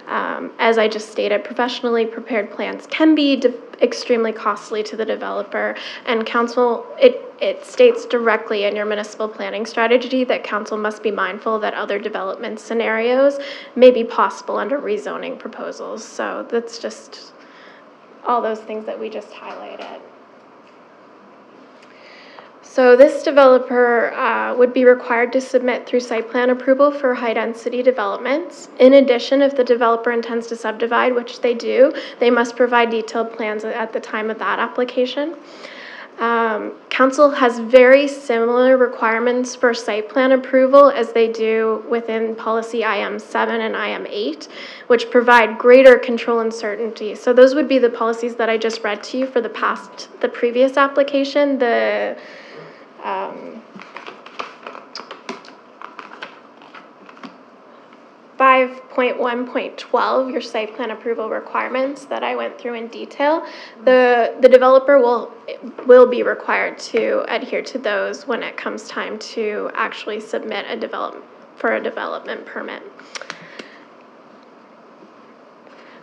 As I just stated, professionally prepared plans can be extremely costly to the developer, and council, it states directly in your municipal planning strategy that council must be mindful that other development scenarios may be possible under rezoning proposals. So that's just all those things that we just highlighted. So this developer would be required to submit through site plan approval for high-density developments. In addition, if the developer intends to subdivide, which they do, they must provide detailed plans at the time of that application. Council has very similar requirements for site plan approval as they do within policy IM7 and IM8, which provide greater control and certainty. So those would be the policies that I just read to you for the previous application, the 5.1.12, your site plan approval requirements that I went through in detail. The developer will be required to adhere to those when it comes time to actually submit a development permit.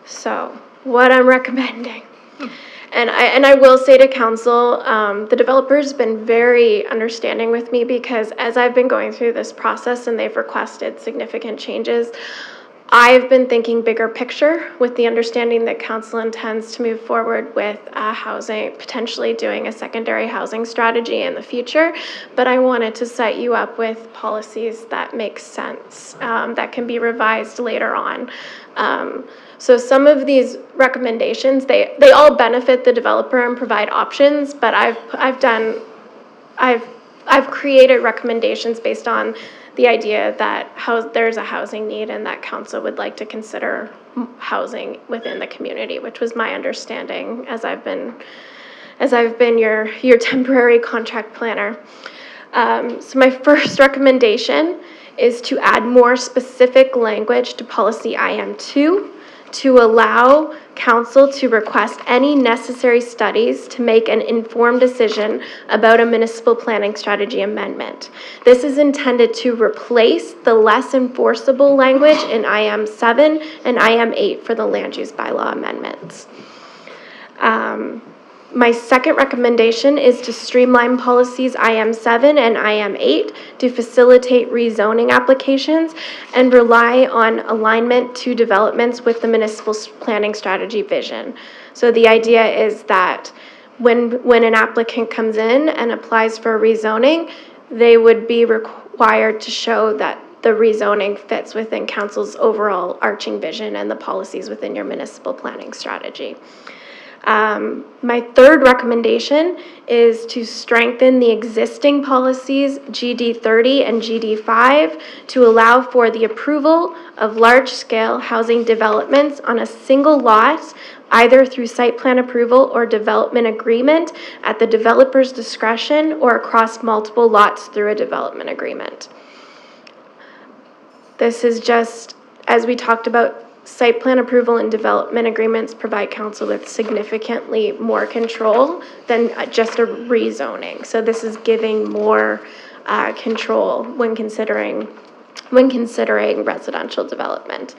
So what I'm recommending. And I will say to council, the developer's been very understanding with me because as I've been going through this process and they've requested significant changes, I've been thinking bigger picture with the understanding that council intends to move forward with potentially doing a secondary housing strategy in the future. But I wanted to set you up with policies that make sense, that can be revised later on. So some of these recommendations, they all benefit the developer and provide options, but I've created recommendations based on the idea that there's a housing need and that council would like to consider housing within the community, which was my understanding as I've been your temporary contract planner. So my first recommendation is to add more specific language to policy IM2 to allow council to request any necessary studies to make an informed decision about a municipal planning strategy amendment. This is intended to replace the less enforceable language in IM7 and IM8 for the land use bylaw amendments. My second recommendation is to streamline policies IM7 and IM8 to facilitate rezoning applications and rely on alignment to developments with the municipal planning strategy vision. So the idea is that when an applicant comes in and applies for rezoning, they would be required to show that the rezoning fits within council's overall arching vision and the policies within your municipal planning strategy. My third recommendation is to strengthen the existing policies GD30 and GD5 to allow for the approval of large-scale housing developments on a single lot, either through site plan approval or development agreement at the developer's discretion or across multiple lots through a development agreement. This is just, as we talked about, site plan approval and development agreements provide council with significantly more control than just a rezoning. So this is giving more control when considering residential development.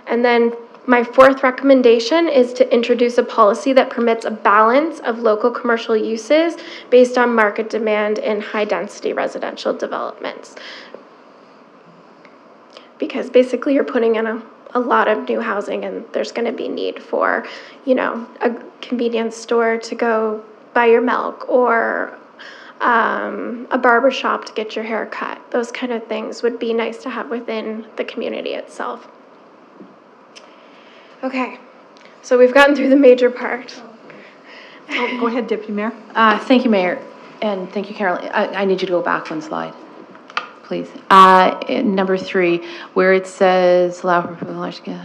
And then my fourth recommendation is to introduce a policy that permits a balance of local commercial uses based on market demand in high-density residential developments. Because basically you're putting in a lot of new housing and there's going to be need for, a convenience store to go buy your milk or a barber shop to get your hair cut. Those kind of things would be nice to have within the community itself. Okay, so we've gotten through the major part.
Oh, go ahead, Deputy Mayor.
Thank you, Mayor, and thank you, Carol. I need you to go back one slide, please. Number 3, where it says allow for approval large scale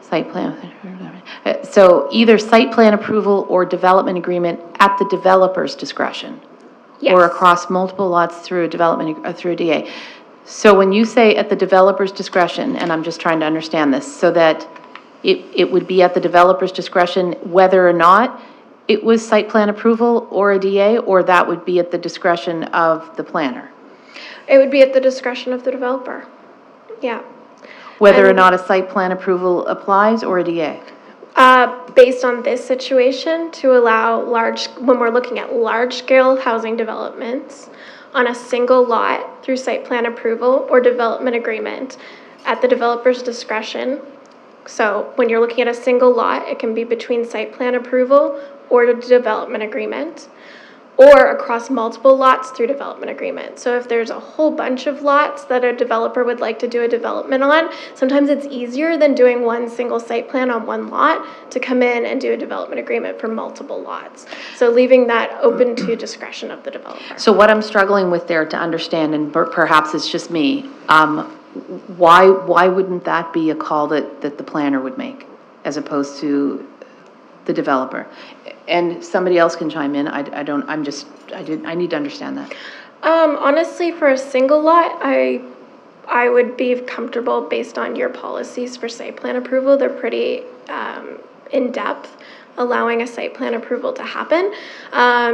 site plan. So either site plan approval or development agreement at the developer's discretion,
Yes.
or across multiple lots through a development through a DA. So when you say at the developer's discretion, and I'm just trying to understand this, so that it would be at the developer's discretion whether or not it was site plan approval or a DA, or that would be at the discretion of the planner?
It would be at the discretion of the developer. Yeah.
Whether or not a site plan approval applies or a DA?
Based on this situation, to allow when we're looking at large-scale housing developments on a single lot through site plan approval or development agreement at the developer's discretion. So when you're looking at a single lot, it can be between site plan approval or the development agreement, or across multiple lots through development agreement. So if there's a whole bunch of lots that a developer would like to do a development on, sometimes it's easier than doing one single site plan on one lot to come in and do a development agreement for multiple lots. So leaving that open to discretion of the developer.
So what I'm struggling with there to understand, and perhaps it's just me, why wouldn't that be a call that the planner would make as opposed to the developer? And somebody else can chime in. I need to understand that.
Honestly, for a single lot, I would be comfortable based on your policies for site plan approval. They're pretty in-depth, allowing a site plan approval to happen.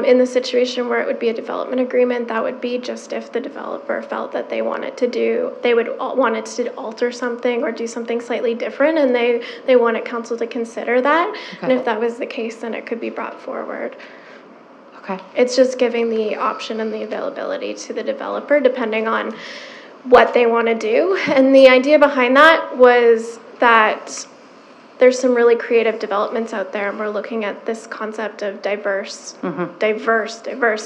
In the situation where it would be a development agreement, that would be just if the developer felt that they wanted to alter something or do something slightly different, and they wanted council to consider that.
Okay.
And if that was the case, then it could be brought forward.
Okay.
It's just giving the option and the availability to the developer depending on what they want to do. And the idea behind that was that there's some really creative developments out there, and we're looking at this concept of diverse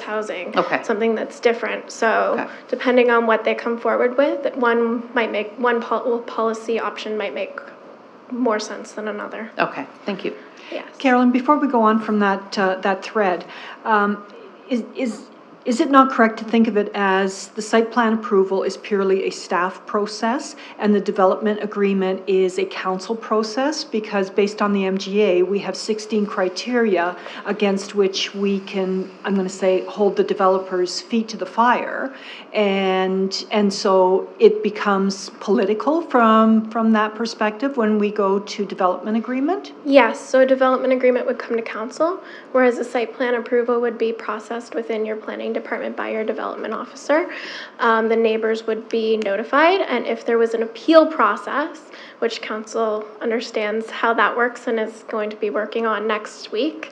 housing.
Okay.
Something that's different. So
Okay.
depending on what they come forward with, one policy option might make more sense than another.
Okay, thank you.
Yes.
Carolyn, before we go on from that thread, is it not correct to think of it as the site plan approval is purely a staff process and the development agreement is a council process? Because based on the MGA, we have 16 criteria against which we can, I'm going to say, hold the developer's feet to the fire. And so it becomes political from that perspective when we go to development agreement?
Yes, so a development agreement would come to council, whereas a site plan approval would be processed within your planning department by your development officer. The neighbors would be notified, and if there was an appeal process, which council understands how that works and is going to be working on next week,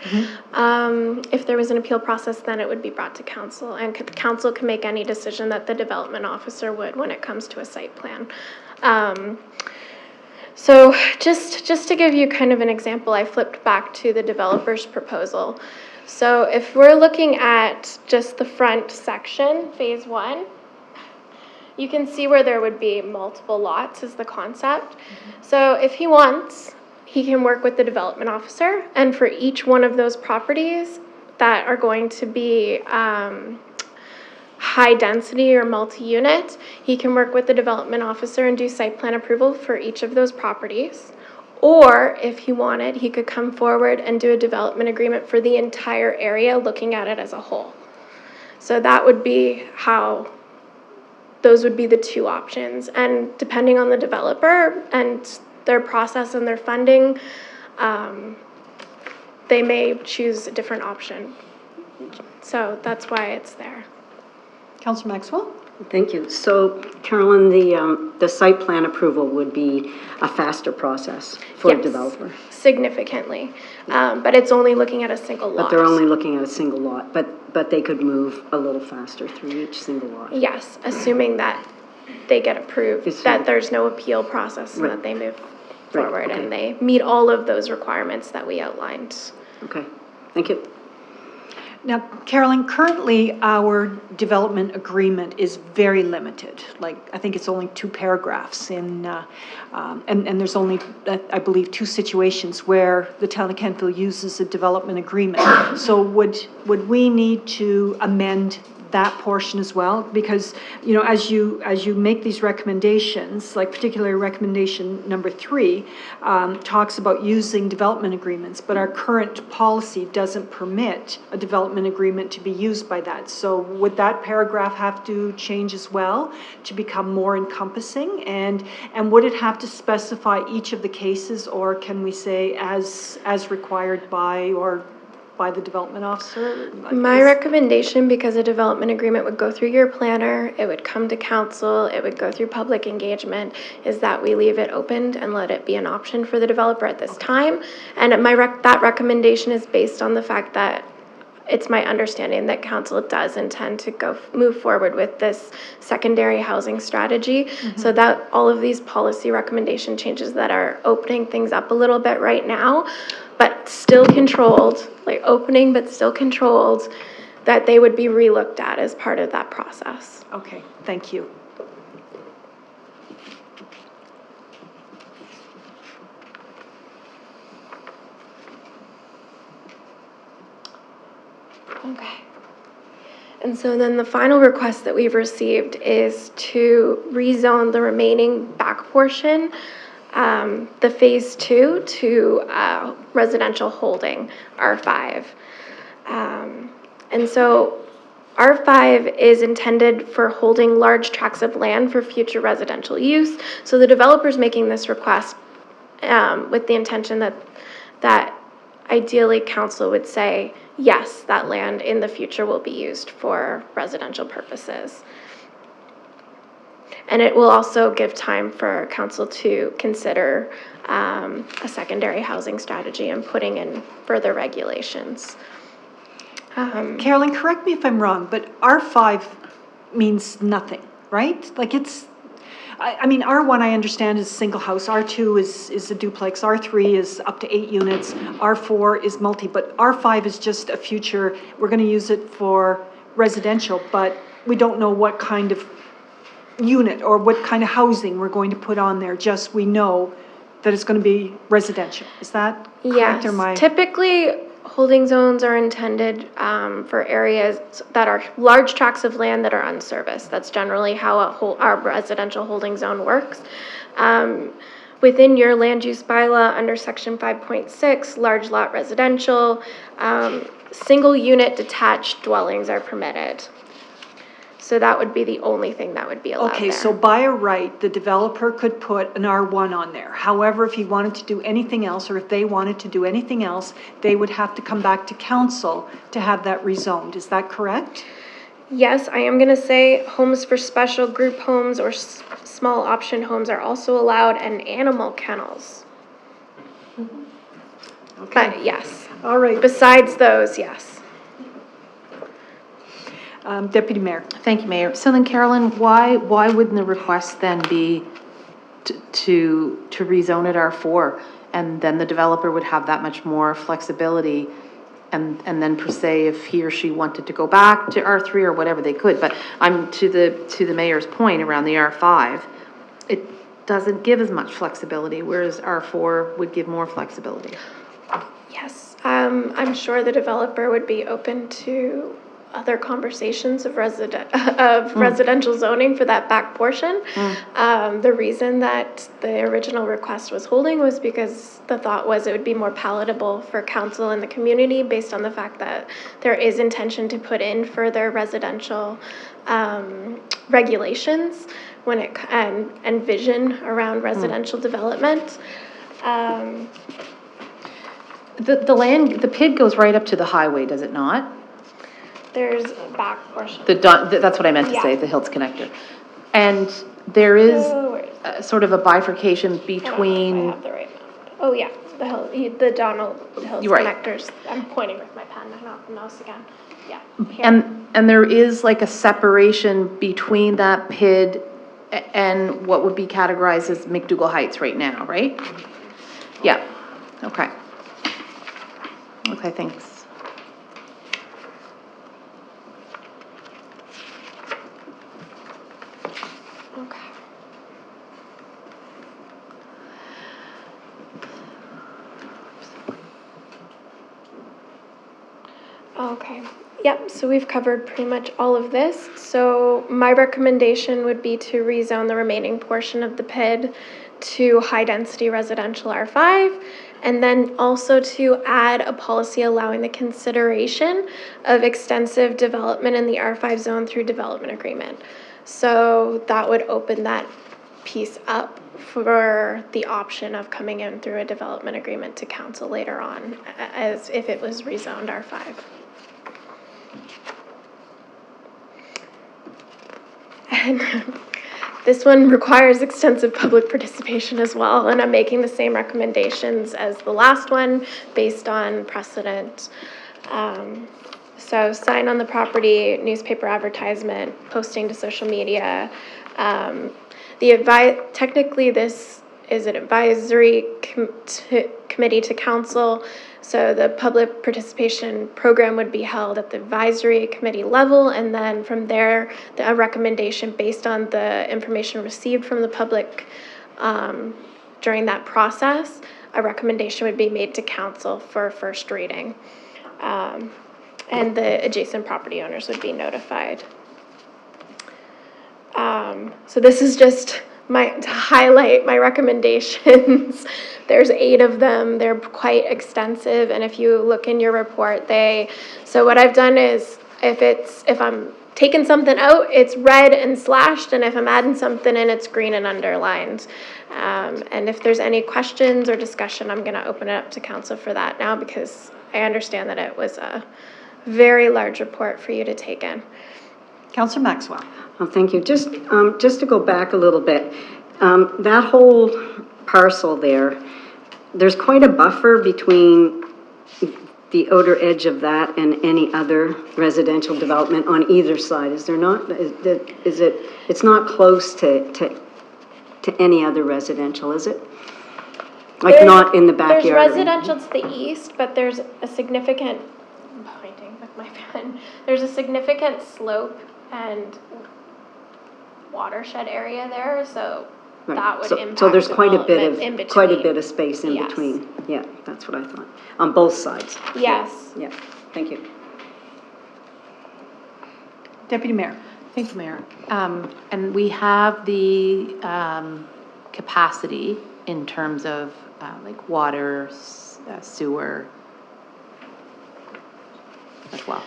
if there was an appeal process, then it would be brought to council, and council can make any decision that the development officer would when it comes to a site plan. So just to give you kind of an example, I flipped back to the developer's proposal. So if we're looking at just the front section, phase 1, you can see where there would be multiple lots is the concept. So if he wants, he can work with the development officer, and for each one of those properties that are going to be high density or multi-unit, he can work with the development officer and do site plan approval for each of those properties. Or if he wanted, he could come forward and do a development agreement for the entire area, looking at it as a whole. So that would be how, those would be the two options. And depending on the developer and their process and their funding, they may choose a different option. So that's why it's there.
Councillor Maxwell?
Thank you. So, Carolyn, the site plan approval would be a faster process for a developer?
Significantly, but it's only looking at a single lot.
But they're only looking at a single lot, but they could move a little faster through each single lot?
Yes, assuming that they get approved, that there's no appeal process, and that they move forward, and they meet all of those requirements that we outlined.
Okay, thank you.
Now, Carolyn, currently our development agreement is very limited. Like, I think it's only 2 paragraphs in, and there's only, I believe, 2 situations where the town of Kentville uses a development agreement. So would we need to amend that portion as well? Because, you know, as you make these recommendations, like particularly recommendation number 3, talks about using development agreements, but our current policy doesn't permit a development agreement to be used by that. So would that paragraph have to change as well to become more encompassing? And would it have to specify each of the cases, or can we say as required by or by the development officer?
My recommendation, because a development agreement would go through your planner, it would come to council, it would go through public engagement, is that we leave it open and let it be an option for the developer at this time. And that recommendation is based on the fact that it's my understanding that council does intend to move forward with this secondary housing strategy. So that all of these policy recommendation changes that are opening things up a little bit right now, but still controlled, like opening but still controlled, that they would be relooked at as part of that process.
Okay, thank you.
Okay. And so then the final request that we've received is to rezone the remaining back portion, the phase 2, to residential holding, R5. And so R5 is intended for holding large tracts of land for future residential use. So the developer's making this request with the intention that ideally council would say, yes, that land in the future will be used for residential purposes. And it will also give time for council to consider a secondary housing strategy and putting in further regulations.
Carolyn, correct me if I'm wrong, but R5 means nothing, right? Like I mean, R1 I understand is single house, R2 is a duplex, R3 is up to 8 units, R4 is multi, but R5 is just a future, we're gonna use it for residential, but we don't know what kind of unit or what kind of housing we're going to put on there, just we know that it's gonna be residential. Is that correct or
Yes, typically holding zones are intended for areas that are large tracts of land that are unserviced. That's generally how our residential holding zone works. Within your land use bylaw under section 5.6, large lot residential, single unit detached dwellings are permitted. So that would be the only thing that would be allowed
Okay,
there.
so by a right, the developer could put an R1 on there. However, if he wanted to do anything else, or if they wanted to do anything else, they would have to come back to council to have that rezoned. Is that correct?
Yes, I am going to say homes for special group homes or small option homes are also allowed, and animal kennels.
Okay.
But yes,
All right,
besides those, yes.
Deputy Mayor.
Thank you, Mayor. So then, Carolyn, why wouldn't the request then be to rezone it R4? And then the developer would have that much more flexibility, and then per se, if he or she wanted to go back to R3 or whatever, they could. But I'm to the mayor's point around the R5, it doesn't give as much flexibility, whereas R4 would give more flexibility.
Yes, I'm sure the developer would be open to other conversations of residential zoning for that back portion. The reason that the original request was holding was because the thought was it would be more palatable for council and the community based on the fact that there is intention to put in further residential regulations when it and vision around residential development.
The PID goes right up to the highway, does it not?
There's a back portion.
That's what I meant to say,
Yeah.
the Hills Connector. And there is
Where is
sort of a bifurcation
I don't know if I
between,
have the right map. Oh, yeah, the Donald Hills
You're right.
connectors. I'm pointing with my pen, not the mouse again. Yeah. here.
and there is like a separation between that PID and what would be categorized as McDougal Heights right now, right? Yeah, okay. Okay, thanks.
Okay. Okay, yep, so we've covered pretty much all of this. So my recommendation would be to rezone the remaining portion of the PID to high-density residential R5, and then also to add a policy allowing the consideration of extensive development in the R5 zone through development agreement. So that would open that piece up for the option of coming in through a development agreement to council later on, as if it was rezoned R5. And this one requires extensive public participation as well, and I'm making the same recommendations as the last one based on precedent. So sign on the property, newspaper advertisement, posting to social media. Technically this is an advisory committee to council. So the public participation program would be held at the advisory committee level, and then from there, a recommendation based on the information received from the public during that process, a recommendation would be made to council for first reading. And the adjacent property owners would be notified. So this is just to highlight my recommendations. There's 8 of them. They're quite extensive, and if you look in your report, so what I've done is if I'm taking something out, it's red and slashed, and if I'm adding something in, it's green and underlined. And if there's any questions or discussion, I'm gonna open it up to council for that now, because I understand that it was a very large report for you to take in.
Councillor Maxwell.
Thank you. Just to go back a little bit, that whole parcel there, there's quite a buffer between the outer edge of that and any other residential development on either side, is there not? It's not close to any other residential, is it? Like not in the backyard?
There's residential to the east, but there's a significant, I'm pointing with my pen, there's a significant slope and watershed area there, so
Right.
that would impact
So there's quite a bit
development
of space in
Yes.
between. Yeah, that's what I thought. On both sides.
Yes.
Yeah, thank you.
Deputy Mayor.
Thank you, Mayor. And we have the capacity in terms of like water, sewer as well.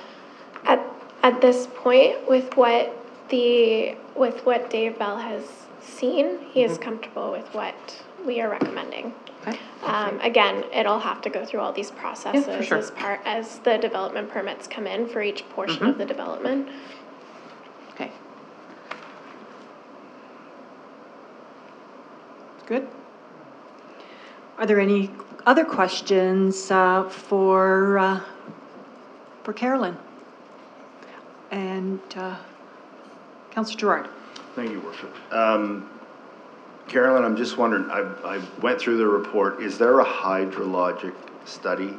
At this point, with what Dave Bell has seen, he is comfortable with what we are recommending.
Okay.
Again, it'll have to go through all these processes
Yeah, for sure.
as the development permits come in for each portion of the development.
Okay.
Good. Are there any other questions for Carolyn? And Councillor Gerard.
Thank you, Worship. Carolyn, I'm just wondering, I went through the report. Is there a hydrologic study?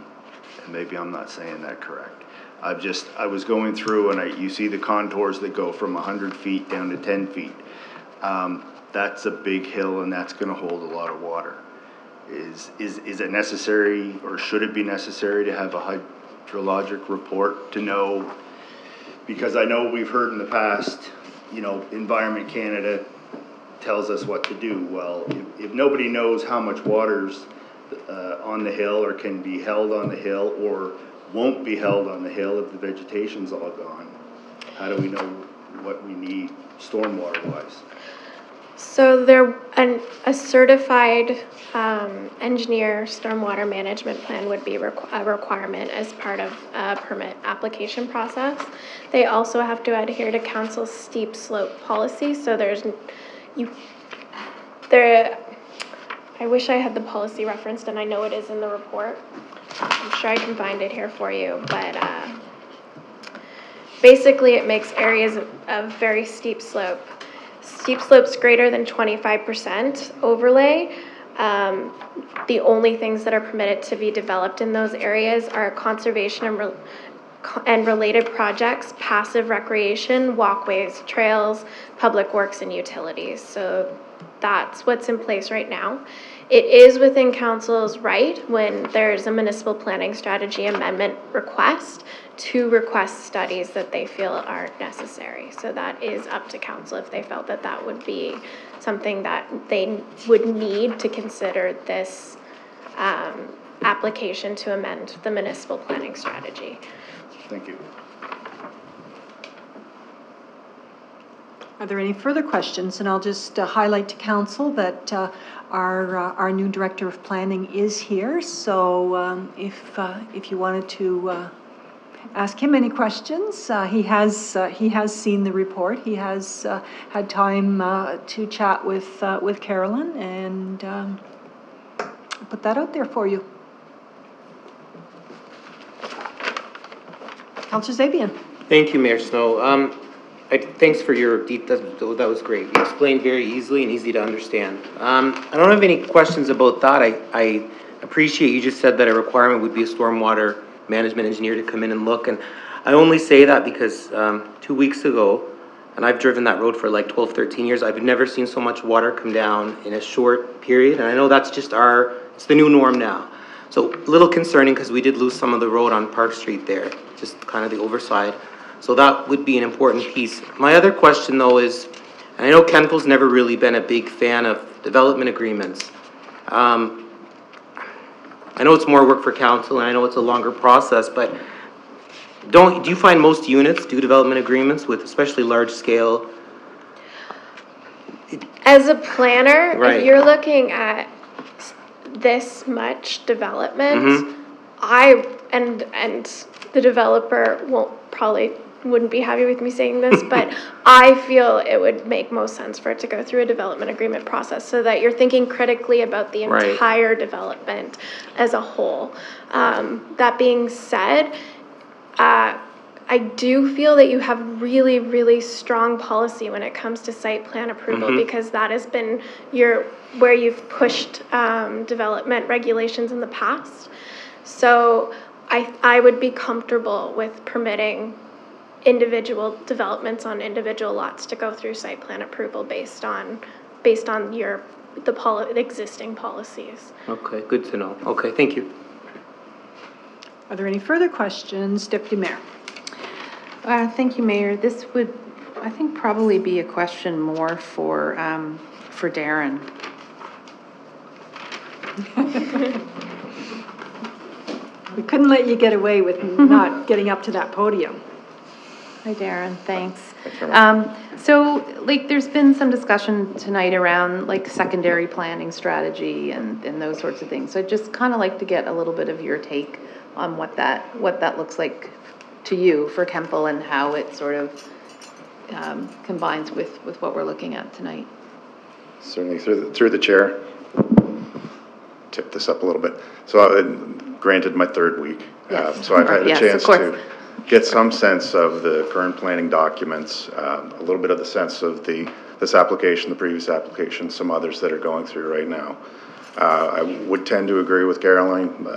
And maybe I'm not saying that correct. I was going through and you see the contours that go from 100 feet down to 10 feet. That's a big hill and that's gonna hold a lot of water. Is it necessary, or should it be necessary to have a hydrologic report to know? Because I know we've heard in the past, Environment Canada tells us what to do. Well, if nobody knows how much water's on the hill or can be held on the hill or won't be held on the hill if the vegetation's all gone, how do we know what we need stormwater-wise?
So a certified engineer stormwater management plan would be a requirement as part of a permit application process. They also have to adhere to council's steep slope policy. So I wish I had the policy referenced, and I know it is in the report. I'm sure I can find it here for you, but basically it makes areas of very steep slope. Steep slopes greater than 25% overlay. The only things that are permitted to be developed in those areas are conservation and related projects, passive recreation, walkways, trails, public works, and utilities. So that's what's in place right now. It is within council's right, when there's a municipal planning strategy amendment request, to request studies that they feel aren't necessary. So that is up to council if they felt that that would be something that they would need to consider this application to amend the municipal planning strategy.
Thank you.
Are there any further questions? And I'll just highlight to council that our new director of planning is here. So if you wanted to ask him any questions, he has seen the report. He has had time to chat with Carolyn, and I'll put that out there for you. Councillor Zabian.
Thank you, Mayor Snow. Thanks for your that was great. You explained very easily and easy to understand. I don't have any questions about that. I appreciate you just said that a requirement would be a stormwater management engineer to come in and look. And I only say that because 2 weeks ago, and I've driven that road for like 12, 13 years, I've never seen so much water come down in a short period. And I know that's just it's the new norm now. So a little concerning because we did lose some of the road on Park Street there, just kind of the overside. So that would be an important piece. My other question though is, and I know Kenpo's never really been a big fan of development agreements. I know it's more work for council and I know it's a longer process, but do you find most units do development agreements with especially large scale?
As a planner,
Right.
if you're looking at this much development,
Mm-hmm.
and the developer wouldn't be happy with me saying this, but I feel it would make most sense for it to go through a development agreement process so that you're thinking critically about the
Right.
entire development as a whole. That being said, I do feel that you have really, really strong policy when it comes to site plan approval because that has been where you've pushed development regulations in the past. So I would be comfortable with permitting individual developments on individual lots to go through site plan approval based on the existing policies.
Okay, good to know. Okay, thank you.
Are there any further questions, Deputy Mayor?
Thank you, Mayor. This would, I think, probably be a question more for Darren.
We couldn't let you get away with not getting up to that podium.
Hi, Darren. Thanks. So, like, there's been some discussion tonight around, like, secondary planning strategy and those sorts of things. So I'd just kind of like to get a little bit of your take on what that looks like to you for Kemple and how it sort of combines with what we're looking at tonight.
Certainly, through the chair. Tip this up a little bit. So, granted, my third week,
Yes.
so I've had a
Yes,
chance
of course.
to get some sense of the current planning documents, a little bit of the sense of this application, the previous application, some others that are going through right now. I would tend to agree with Caroline.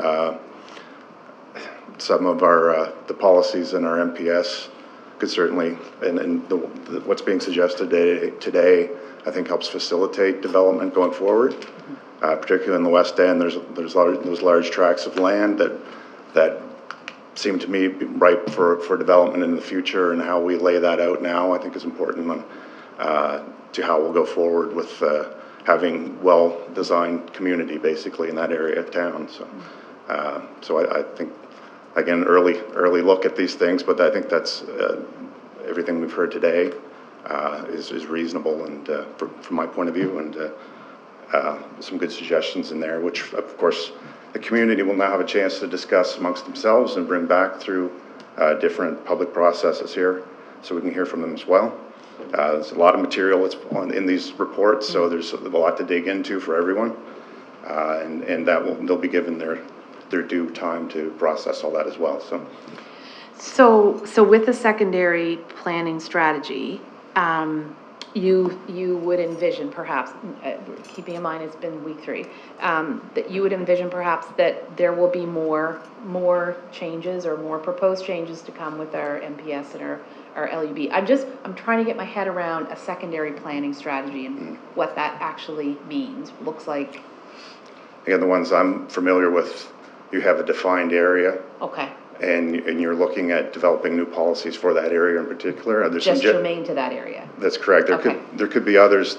Some of the policies in our MPS could certainly, and what's being suggested today, I think helps facilitate development going forward. Particularly in the West End, there's those large tracts of land that seem to me ripe for development in the future, and how we lay that out now, I think, is important to how we'll go forward with having well-designed community basically in that area of town. So I think, again, early look at these things, but I think that's everything we've heard today is reasonable and from my point of view, and some good suggestions in there, which of course the community will now have a chance to discuss amongst themselves and bring back through different public processes here, so we can hear from them as well. There's a lot of material that's in these reports, so there's a lot to dig into for everyone, and they'll be given their due time to process all that as well.
So with the secondary planning strategy, you would envision perhaps, keeping in mind it's been week 3, that you would envision perhaps that there will be more changes or more proposed changes to come with our MPS and our LUB. I'm trying to get my head around a secondary planning strategy and what that actually means, looks like.
Again, the ones I'm familiar with, you have a defined area.
Okay.
And you're looking at developing new policies for that area in particular. There's
just germane to that area.
That's correct. There could be others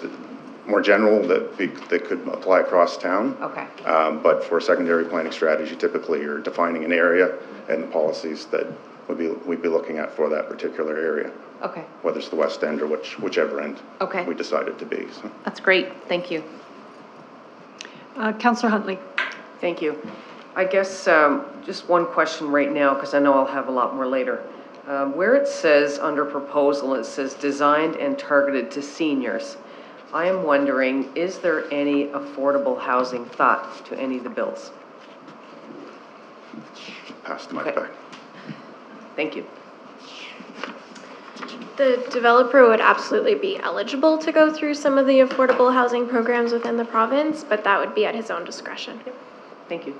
more general that could apply across town.
Okay.
But for secondary planning strategy, typically you're defining an area and the policies that we'd be looking at for that particular area.
Okay.
Whether it's the West End or whichever end we decided to be. So.
That's great. Thank you.
Councillor Huntley.
Thank you. I guess just one question right now, because I know I'll have a lot more later. Where it says under proposal, it says designed and targeted to seniors. I am wondering, is there any affordable housing thought to any of the bills?
Pass the mic back.
Thank you.
The developer would absolutely be eligible to go through some of the affordable housing programs within the province, but that would be at his own discretion.
Thank you.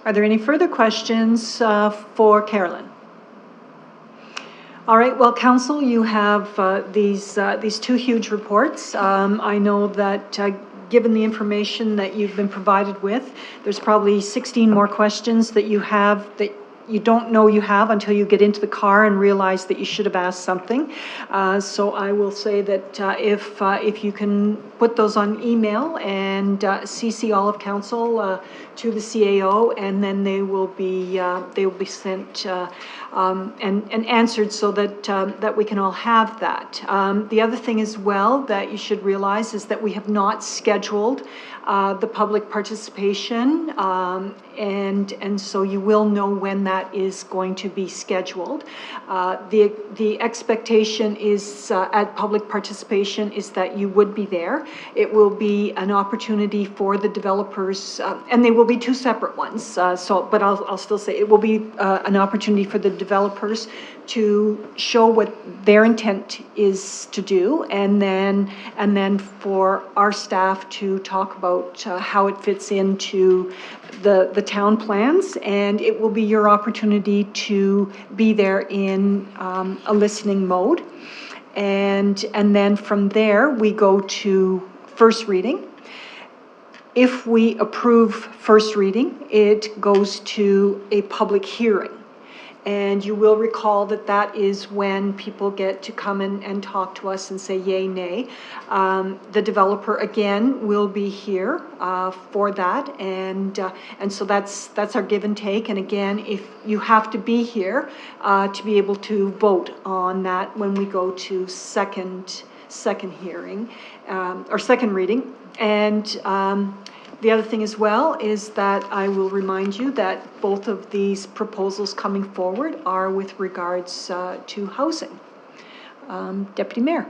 Are there any further questions for Carolyn? All right, well, Council, you have these two huge reports. I know that given the information that you've been provided with, there's probably 16 more questions that you have that you don't know you have until you get into the car and realize that you should have asked something. So I will say that if you can put those on email and CC all of council to the CAO, and then they will be sent and answered so that that we can all have that. The other thing as well that you should realize is that we have not scheduled the public participation, and so you will know when that is going to be scheduled. The expectation is at public participation is that you would be there. It will be an opportunity for the developers, and they will be two separate ones. But I'll still say it will be an opportunity for the developers to show what their intent is to do, and then for our staff to talk about how it fits into the town plans, and it will be your opportunity to be there in a listening mode. And then from there, we go to first reading. If we approve first reading, it goes to a public hearing. And you will recall that that is when people get to come and talk to us and say yay, nay. The developer, again, will be here for that. And so that's our give and take. And again, if you have to be here to be able to vote on that when we go to second hearing or second reading. And the other thing as well is that I will remind you that both of these proposals coming forward are with regards to housing. Deputy Mayor.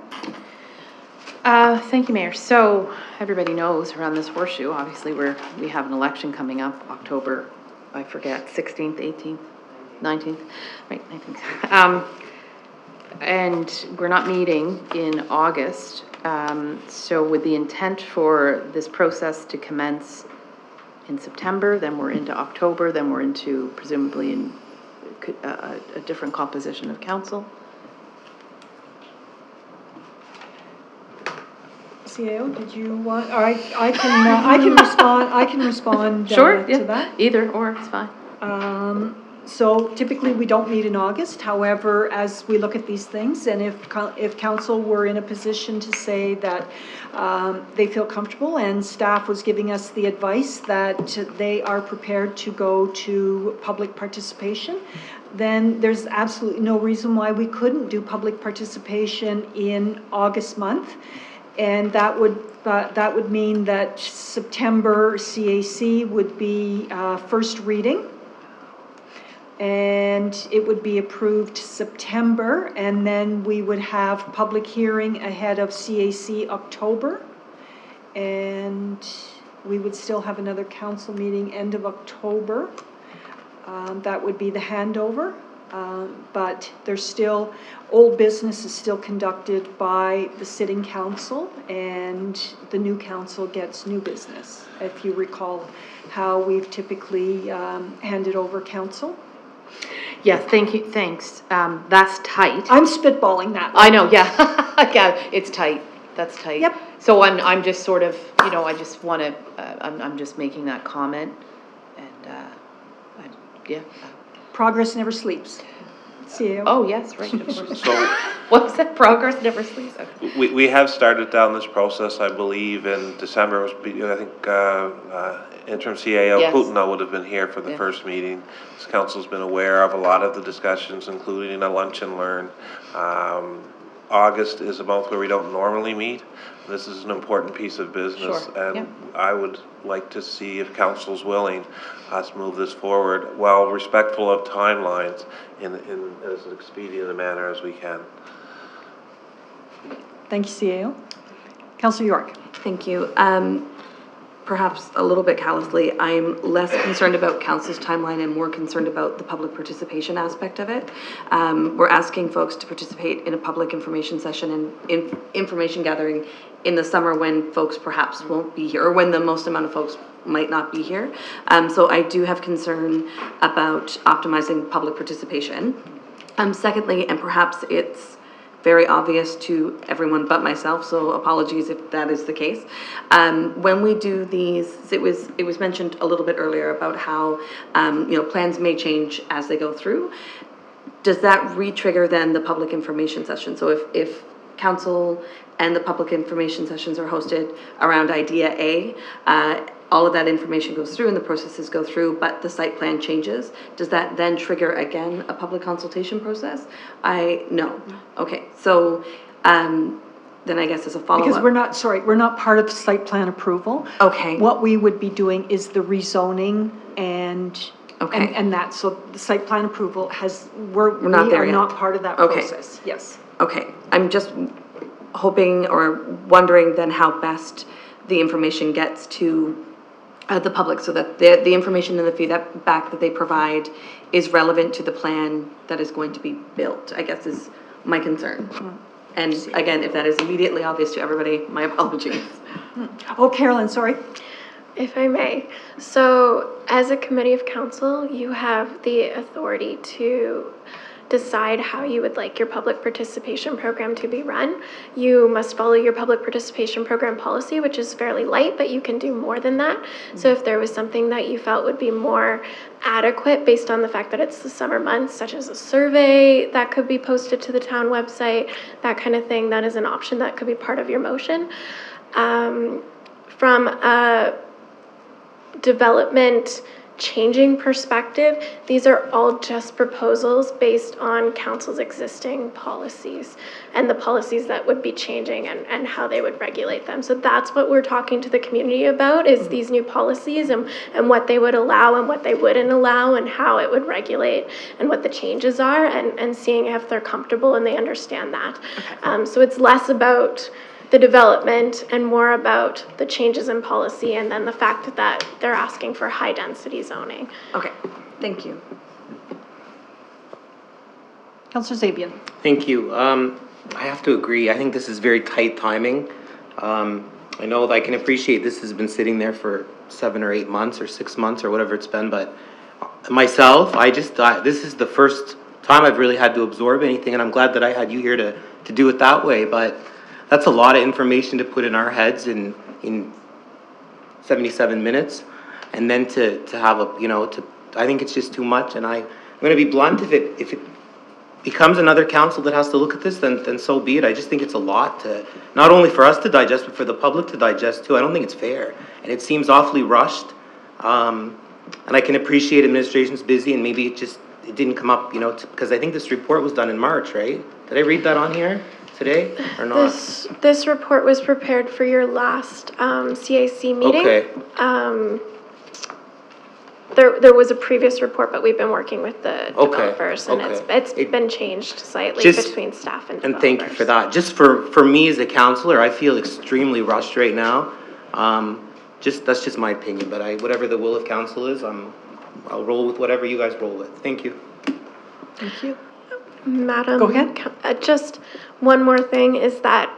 Thank you, Mayor. So everybody knows around this horseshoe, obviously we have an election coming up, October, I forget, 16th, 18th, 19th, right, 19th. And we're not meeting in August. So with the intent for this process to commence in September, then we're into October, then we're into presumably in a different composition of council.
CAO, did you want? Or I can respond. I can respond.
Sure,
to that.
Either or, it's fine.
So typically we don't meet in August. However, as we look at these things, and if council were in a position to say that they feel comfortable, and staff was giving us the advice that they are prepared to go to public participation, then there's absolutely no reason why we couldn't do public participation in August month. And that would mean that September CAC would be first reading. And it would be approved September, and then we would have public hearing ahead of CAC October. And we would still have another council meeting end of October. That would be the handover. But there's still, old business is still conducted by the sitting council, and the new council gets new business, if you recall how we've typically handed over council.
Yes, thank you, thanks. That's tight.
I'm spitballing that.
I know, yeah. Yeah, it's tight. That's tight.
Yep.
So I'm just sort of, I just want to, I'm just making that comment, and yeah.
Progress never sleeps. See you.
Oh, yes, right, of course.
So
What was that? Progress never sleeps? Okay.
we have started down this process, I believe, in December. I think interim CAO
Yes.
Putna would have been here for the first meeting. This council's been aware of a lot of the discussions, including a lunch and learn. August is a month where we don't normally meet. This is an important piece of business,
Sure.
and
Yeah.
I would like to see if council's willing us move this forward while respectful of timelines in as expedient a manner as we can.
Thank you, CAO. Councillor York.
Thank you. perhaps a little bit callously, I'm less concerned about council's timeline and more concerned about the public participation aspect of it. We're asking folks to participate in a public information session and information gathering in the summer when folks perhaps won't be here, or when the most amount of folks might not be here. So I do have concern about optimizing public participation. Secondly, and perhaps it's very obvious to everyone but myself, so apologies if that is the case. When we do these, it was mentioned a little bit earlier about how plans may change as they go through. Does that re-trigger then the public information session? So if council and the public information sessions are hosted around idea A, all of that information goes through and the processes go through, but the site plan changes. Does that then trigger again a public consultation process? No. Okay, so then I guess as a follow-up.
Because we're not part of site plan approval.
Okay.
What we would be doing is the rezoning and
Okay.
and that, so the site plan approval we
not there
are
yet.
not part of that
Okay.
process. Yes.
Okay, I'm just hoping or wondering then how best the information gets to the public, so that the information and the feedback that they provide is relevant to the plan that is going to be built, I guess is my concern. And again, if that is immediately obvious to everybody, my apologies.
Oh, Carolyn, sorry.
If I may, so as a committee of council, you have the authority to decide how you would like your public participation program to be run. You must follow your public participation program policy, which is fairly light, but you can do more than that. So if there was something that you felt would be more adequate based on the fact that it's the summer months, such as a survey that could be posted to the town website, that kind of thing, that is an option that could be part of your motion. From a development changing perspective, these are all just proposals based on council's existing policies and the policies that would be changing and how they would regulate them. So that's what we're talking to the community about, is these new policies and what they would allow and what they wouldn't allow and how it would regulate and what the changes are, and seeing if they're comfortable and they understand that. So it's less about the development and more about the changes in policy, and then the fact that they're asking for high density zoning.
Okay, thank you.
Councillor Zabian.
Thank you. I have to agree. I think this is very tight timing. I know that I can appreciate this has been sitting there for 7 or 8 months or 6 months or whatever it's been, but myself, I just thought this is the first time I've really had to absorb anything, and I'm glad that I had you here to do it that way, but that's a lot of information to put in our heads in 77 minutes, and then to have I think it's just too much, and I'm going to be blunt, if it becomes another council that has to look at this, then so be it. I just think it's a lot to, not only for us to digest, but for the public to digest too. I don't think it's fair, and it seems awfully rushed, and I can appreciate administration's busy, and maybe it didn't come up, because I think this report was done in March, right? Did I read that on here today or not?
This report was prepared for your last CAC meeting.
Okay.
There was a previous report, but we've been working with the developers, and it's been changed slightly between staff and developers.
And thank you for that. Just for me as a councillor, I feel extremely rushed right now. That's just my opinion, but whatever the will of council is, I'll roll with whatever you guys roll with. Thank you.
Thank you.
Madam,
go ahead.
Just one more thing is that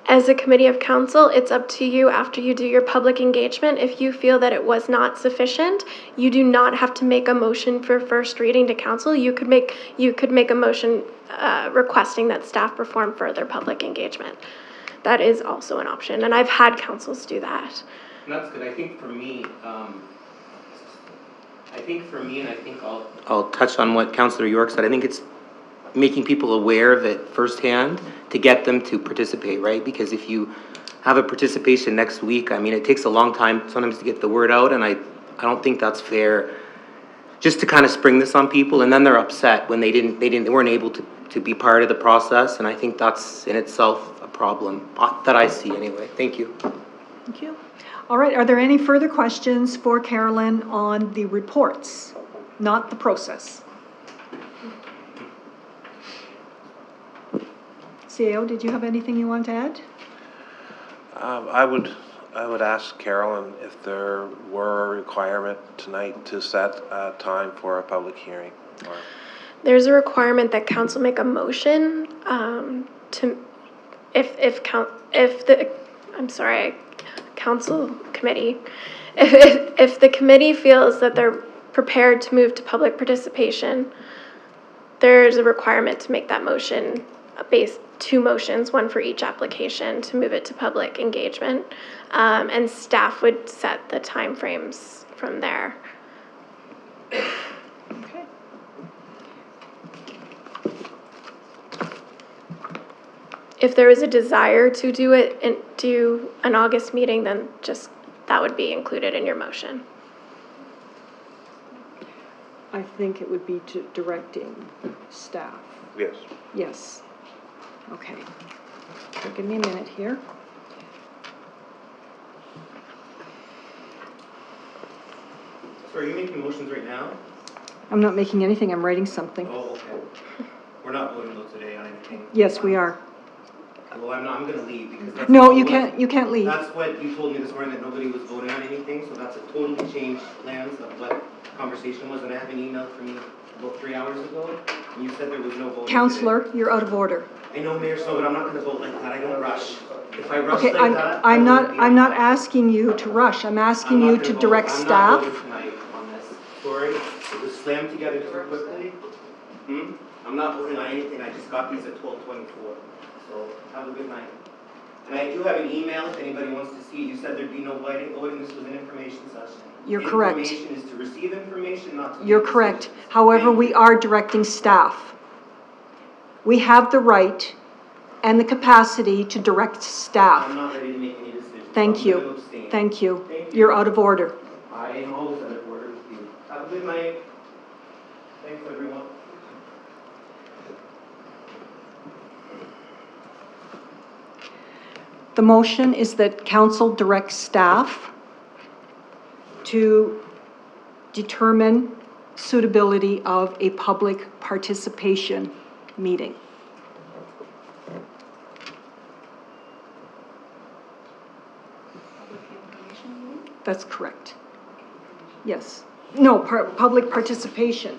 as a committee of council, it's up to you after you do your public engagement. If you feel that it was not sufficient, you do not have to make a motion for first reading to council. You could make a motion requesting that staff perform further public engagement. That is also an option, and I've had councils do that.
And that's good. I think for me, and I think I'll touch on what Councillor York said. I think it's making people aware of it firsthand to get them to participate, right? Because if you have a participation next week, I mean, it takes a long time sometimes to get the word out, and I don't think that's fair just to kind of spring this on people, and then they're upset when they weren't able to be part of the process, and I think that's in itself a problem that I see anyway. Thank you.
Thank you. All right, are there any further questions for Carolyn on the reports, not the process? CAO, did you have anything you want to add?
I would I would ask Carolyn if there were a requirement tonight to set a time for a public hearing, or
There's a requirement that council make a motion if council committee, if the committee feels that they're prepared to move to public participation, there's a requirement to make that motion two motions, one for each application, to move it to public engagement. And staff would set the timeframes from there.
Okay.
If there is a desire to do an August meeting, then just, that would be included in your motion.
I think it would be directing staff.
yes.
Yes. Okay. So give me a minute here.
So are you making motions right now?
I'm not making anything, I'm writing something.
Oh, okay. We're not voting though today on anything.
Yes, we are.
Well, I'm gonna leave because that's.
No, you can't leave.
That's what you told me this morning, that nobody was voting on anything, so that's a totally changed plans of what conversation was, and I have an email from you about 3 hours ago, and you said there was no voting today.
Counselor, you're out of order.
I know, Mayor Snow, but I'm not gonna vote like that, I don't rush. If I rush
Okay,
like that.
I'm
I won't be
not
on.
asking you to rush, I'm asking
I'm not
you
gonna
to
vote.
direct
I'm not
staff.
voting tonight on this. Sorry, it was slammed together too quickly. I'm not voting on anything, I just got these at 12:24, so have a good night. And I do have an email if anybody wants to see it. You said there'd be no voting, this was an information session.
You're correct.
Information is to receive information, not to make
You're correct.
decisions.
However,
Thank
we
you.
are directing staff. We have the right and the capacity to direct
I'm
staff.
not ready to make any decisions.
Thank
I'm
you.
gonna abstain.
Thank you.
Thank you.
You're out of order.
I am always out of order with you. Have a good night. Thanks, everyone.
The motion is that council directs staff to determine suitability of a public participation meeting. That's correct. Yes. No, public participation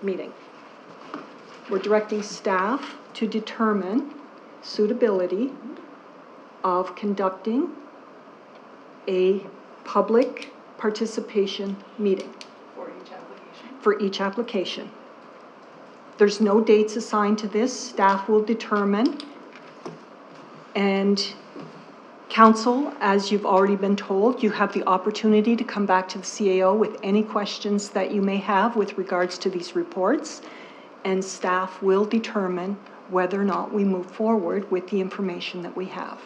meeting. We're directing staff to determine suitability of conducting a public participation meeting. For each application. There's no dates assigned to this, staff will determine. And council, as you've already been told, you have the opportunity to come back to the CAO with any questions that you may have with regards to these reports, and staff will determine whether or not we move forward with the information that we have.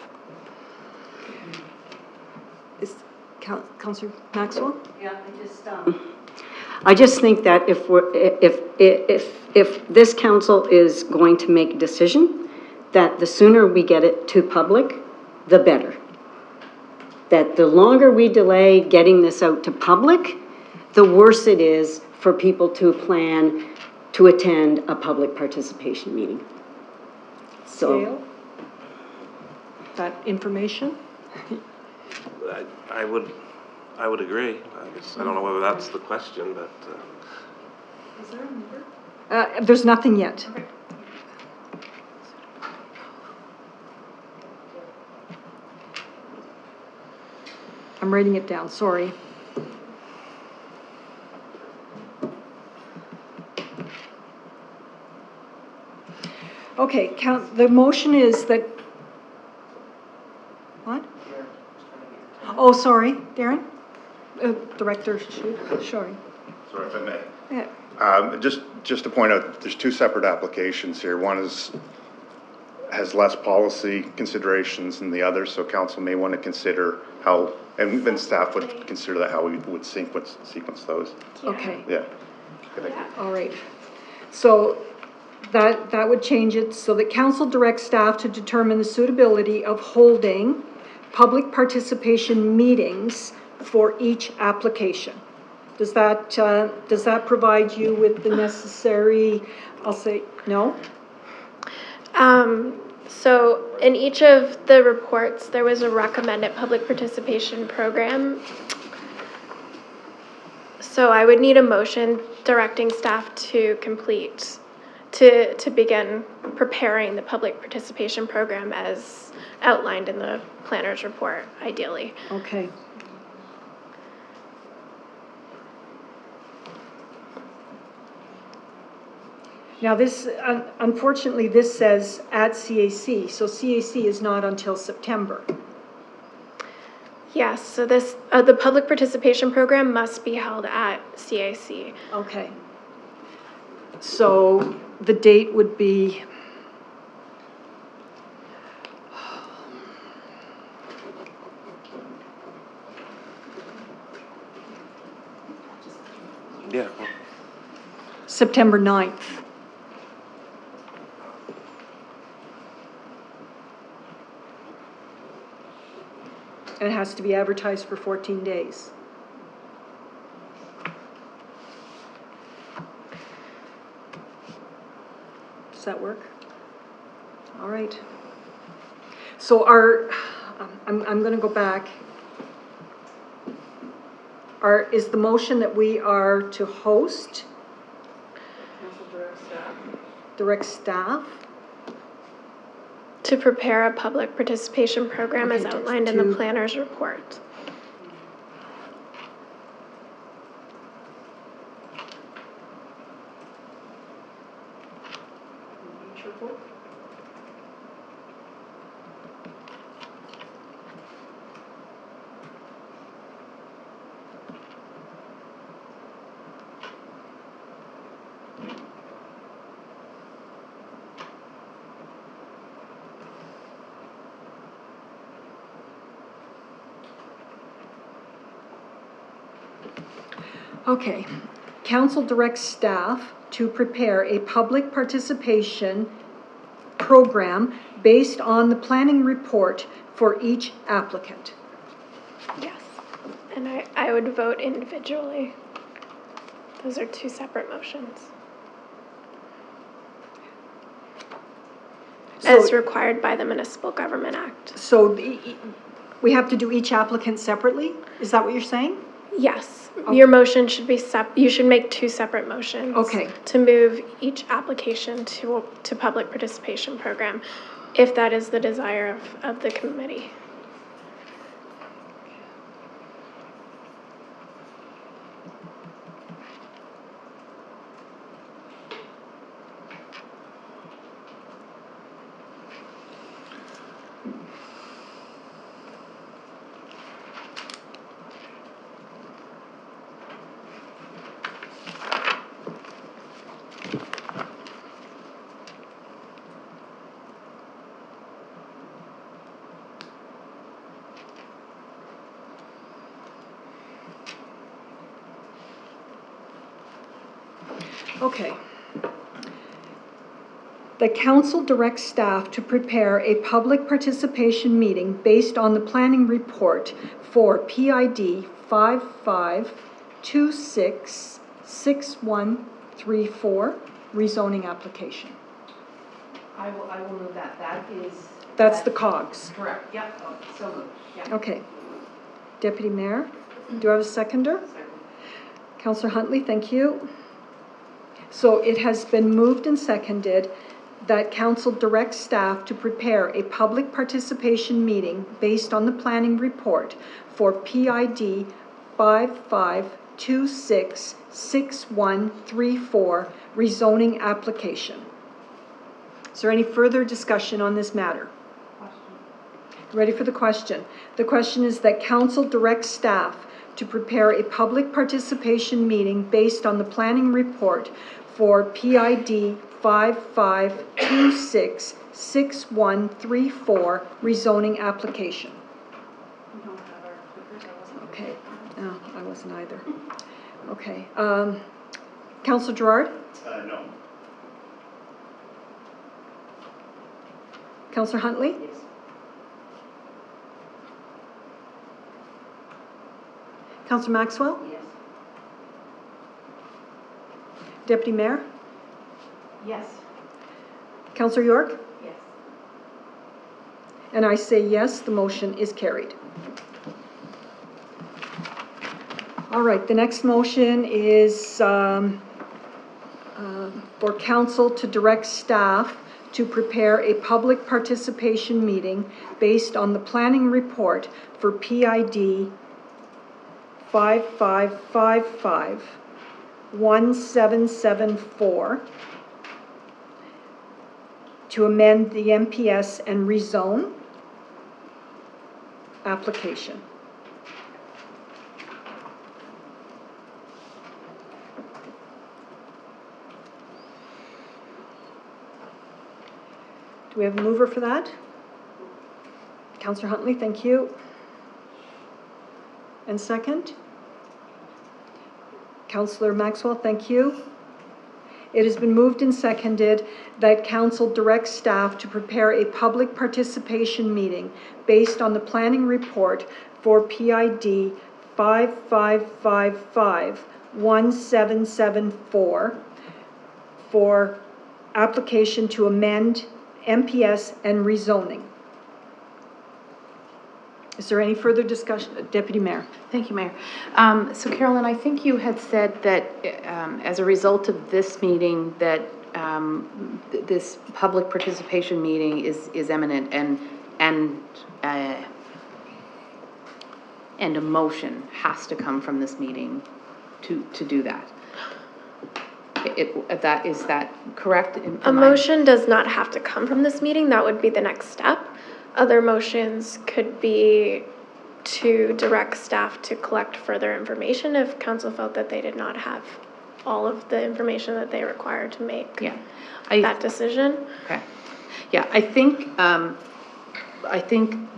Is Councillor Maxwell?
Yeah, I just think that if this council is going to make a decision, that the sooner we get it to public, the better. That the longer we delay getting this out to public, the worse it is for people to plan to attend a public participation meeting. So,
That information?
I would agree. I guess, I don't know whether that's the question, but,
Is there a number? There's nothing yet. I'm writing it down, sorry. Okay, the motion is that, what? Oh, sorry, Darren? Director Shori.
Sorry if I may.
Yeah.
Just to point out, there's two separate applications here. One has less policy considerations than the other, so council may want to consider how, and then staff would consider that, how we would sequence those.
Okay.
Yeah. Good idea.
All right. So that would change it so that council directs staff to determine the suitability of holding public participation meetings for each application. Does that provide you with the necessary, I'll say, no?
So in each of the reports, there was a recommended public participation program. So I would need a motion directing staff to begin preparing the public participation program as outlined in the planner's report, ideally.
Okay. Now this, unfortunately, this says at CAC, so CAC is not until September.
Yes, so this, the public participation program must be held at CAC.
Okay. So the date would be,
Yeah.
September 9th. And it has to be advertised for 14 days. Does that work? All right. So I'm going to go back. Is the motion that we are to host? Direct staff?
To prepare a public participation program as
Okay,
outlined in the planner's report.
Okay. Council directs staff to prepare a public participation program based on the planning report for each applicant.
Yes, and I would vote individually. Those are two separate motions. As required by the Municipal Government Act.
So we have to do each applicant separately? Is that what you're saying?
Yes, your motion should be you should make two separate motions.
Okay.
To move each application to public participation program, if that is the desire of the committee.
Okay. The council directs staff to prepare a public participation meeting based on the planning report for PID 55266134 rezoning application.
I will move that.
That's the COGS.
Correct, yep, so moved, yeah.
Okay. Deputy Mayor, do I have a seconder? Councillor Huntley, thank you. So it has been moved and seconded that council directs staff to prepare a public participation meeting based on the planning report for PID 55266134 rezoning application. Is there any further discussion on this matter? Ready for the question? The question is that council directs staff to prepare a public participation meeting based on the planning report for PID 55266134 rezoning application. Okay, no, I wasn't either. Okay, Councillor Gerard?
No.
Councillor Huntley?
Yes.
Councillor Maxwell?
Yes.
Deputy Mayor?
Yes.
Councillor York?
Yes.
And I say yes, the motion is carried. All right, the next motion is for council to direct staff to prepare a public participation meeting based on the planning report for PID 5555-1774 to amend the MPS and rezone application. Do we have a mover for that? Councillor Huntley, thank you. And second? Councillor Maxwell, thank you. It has been moved and seconded that council directs staff to prepare a public participation meeting based on the planning report for PID 5555-1774 for application to amend MPS and rezoning. Is there any further discussion? Deputy Mayor.
Thank you, Mayor. So Carolyn, I think you had said that as a result of this meeting, that this public participation meeting is imminent, and a motion has to come from this meeting to do that. Is that correct?
A motion does not have to come from this meeting. That would be the next step. Other motions could be to direct staff to collect further information if council felt that they did not have all of the information that they require to make that decision.
Okay. Yeah, I think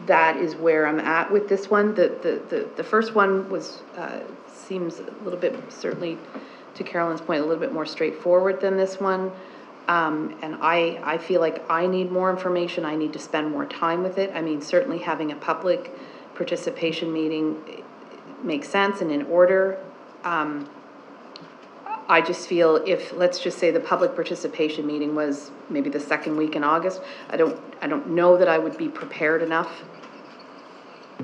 that is where I'm at with this one. The first one was seems a little bit, certainly to Carolyn's point, a little bit more straightforward than this one. And I feel like I need more information. I need to spend more time with it. I mean, certainly having a public participation meeting makes sense and in order. I just feel if, let's just say the public participation meeting was maybe the second week in August, I don't know that I would be prepared enough.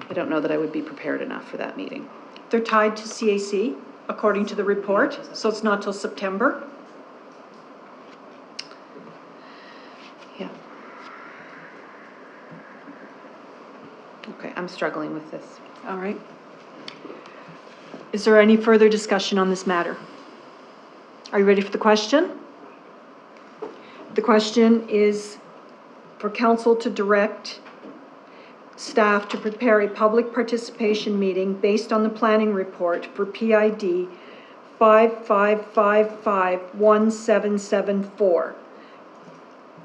I don't know that I would be prepared enough for that meeting.
They're tied to CAC, according to the report, so it's not till September.
Yeah. Okay, I'm struggling with this.
All right. Is there any further discussion on this matter? Are you ready for the question? The question is for council to direct staff to prepare a public participation meeting based on the planning report for PID 5555-1774.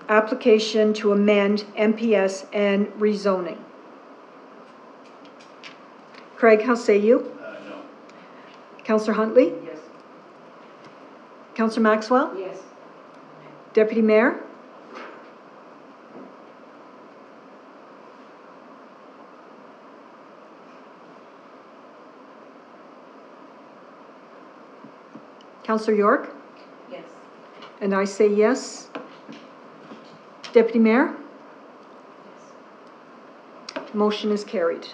Application to amend MPS and rezoning. Craig, how say you?
No.
Councillor Huntley?
Yes.
Councillor Maxwell?
Yes.
Deputy Mayor? Councillor York?
Yes.
And I say yes. Deputy Mayor? Yes. Motion is carried.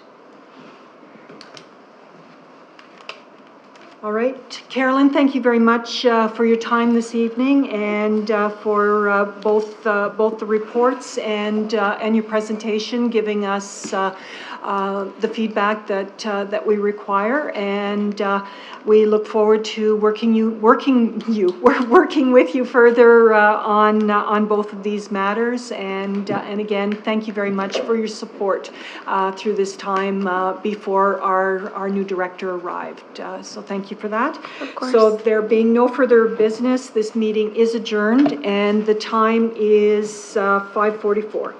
All right, Carolyn, thank you very much for your time this evening and for both the reports and your presentation, giving us the feedback that we require, and we look forward to working with you further on both of these matters. And again, thank you very much for your support through this time before our new director arrived. So thank you for that.
Of course.
So there being no further business, this meeting is adjourned, and the time is 5:44.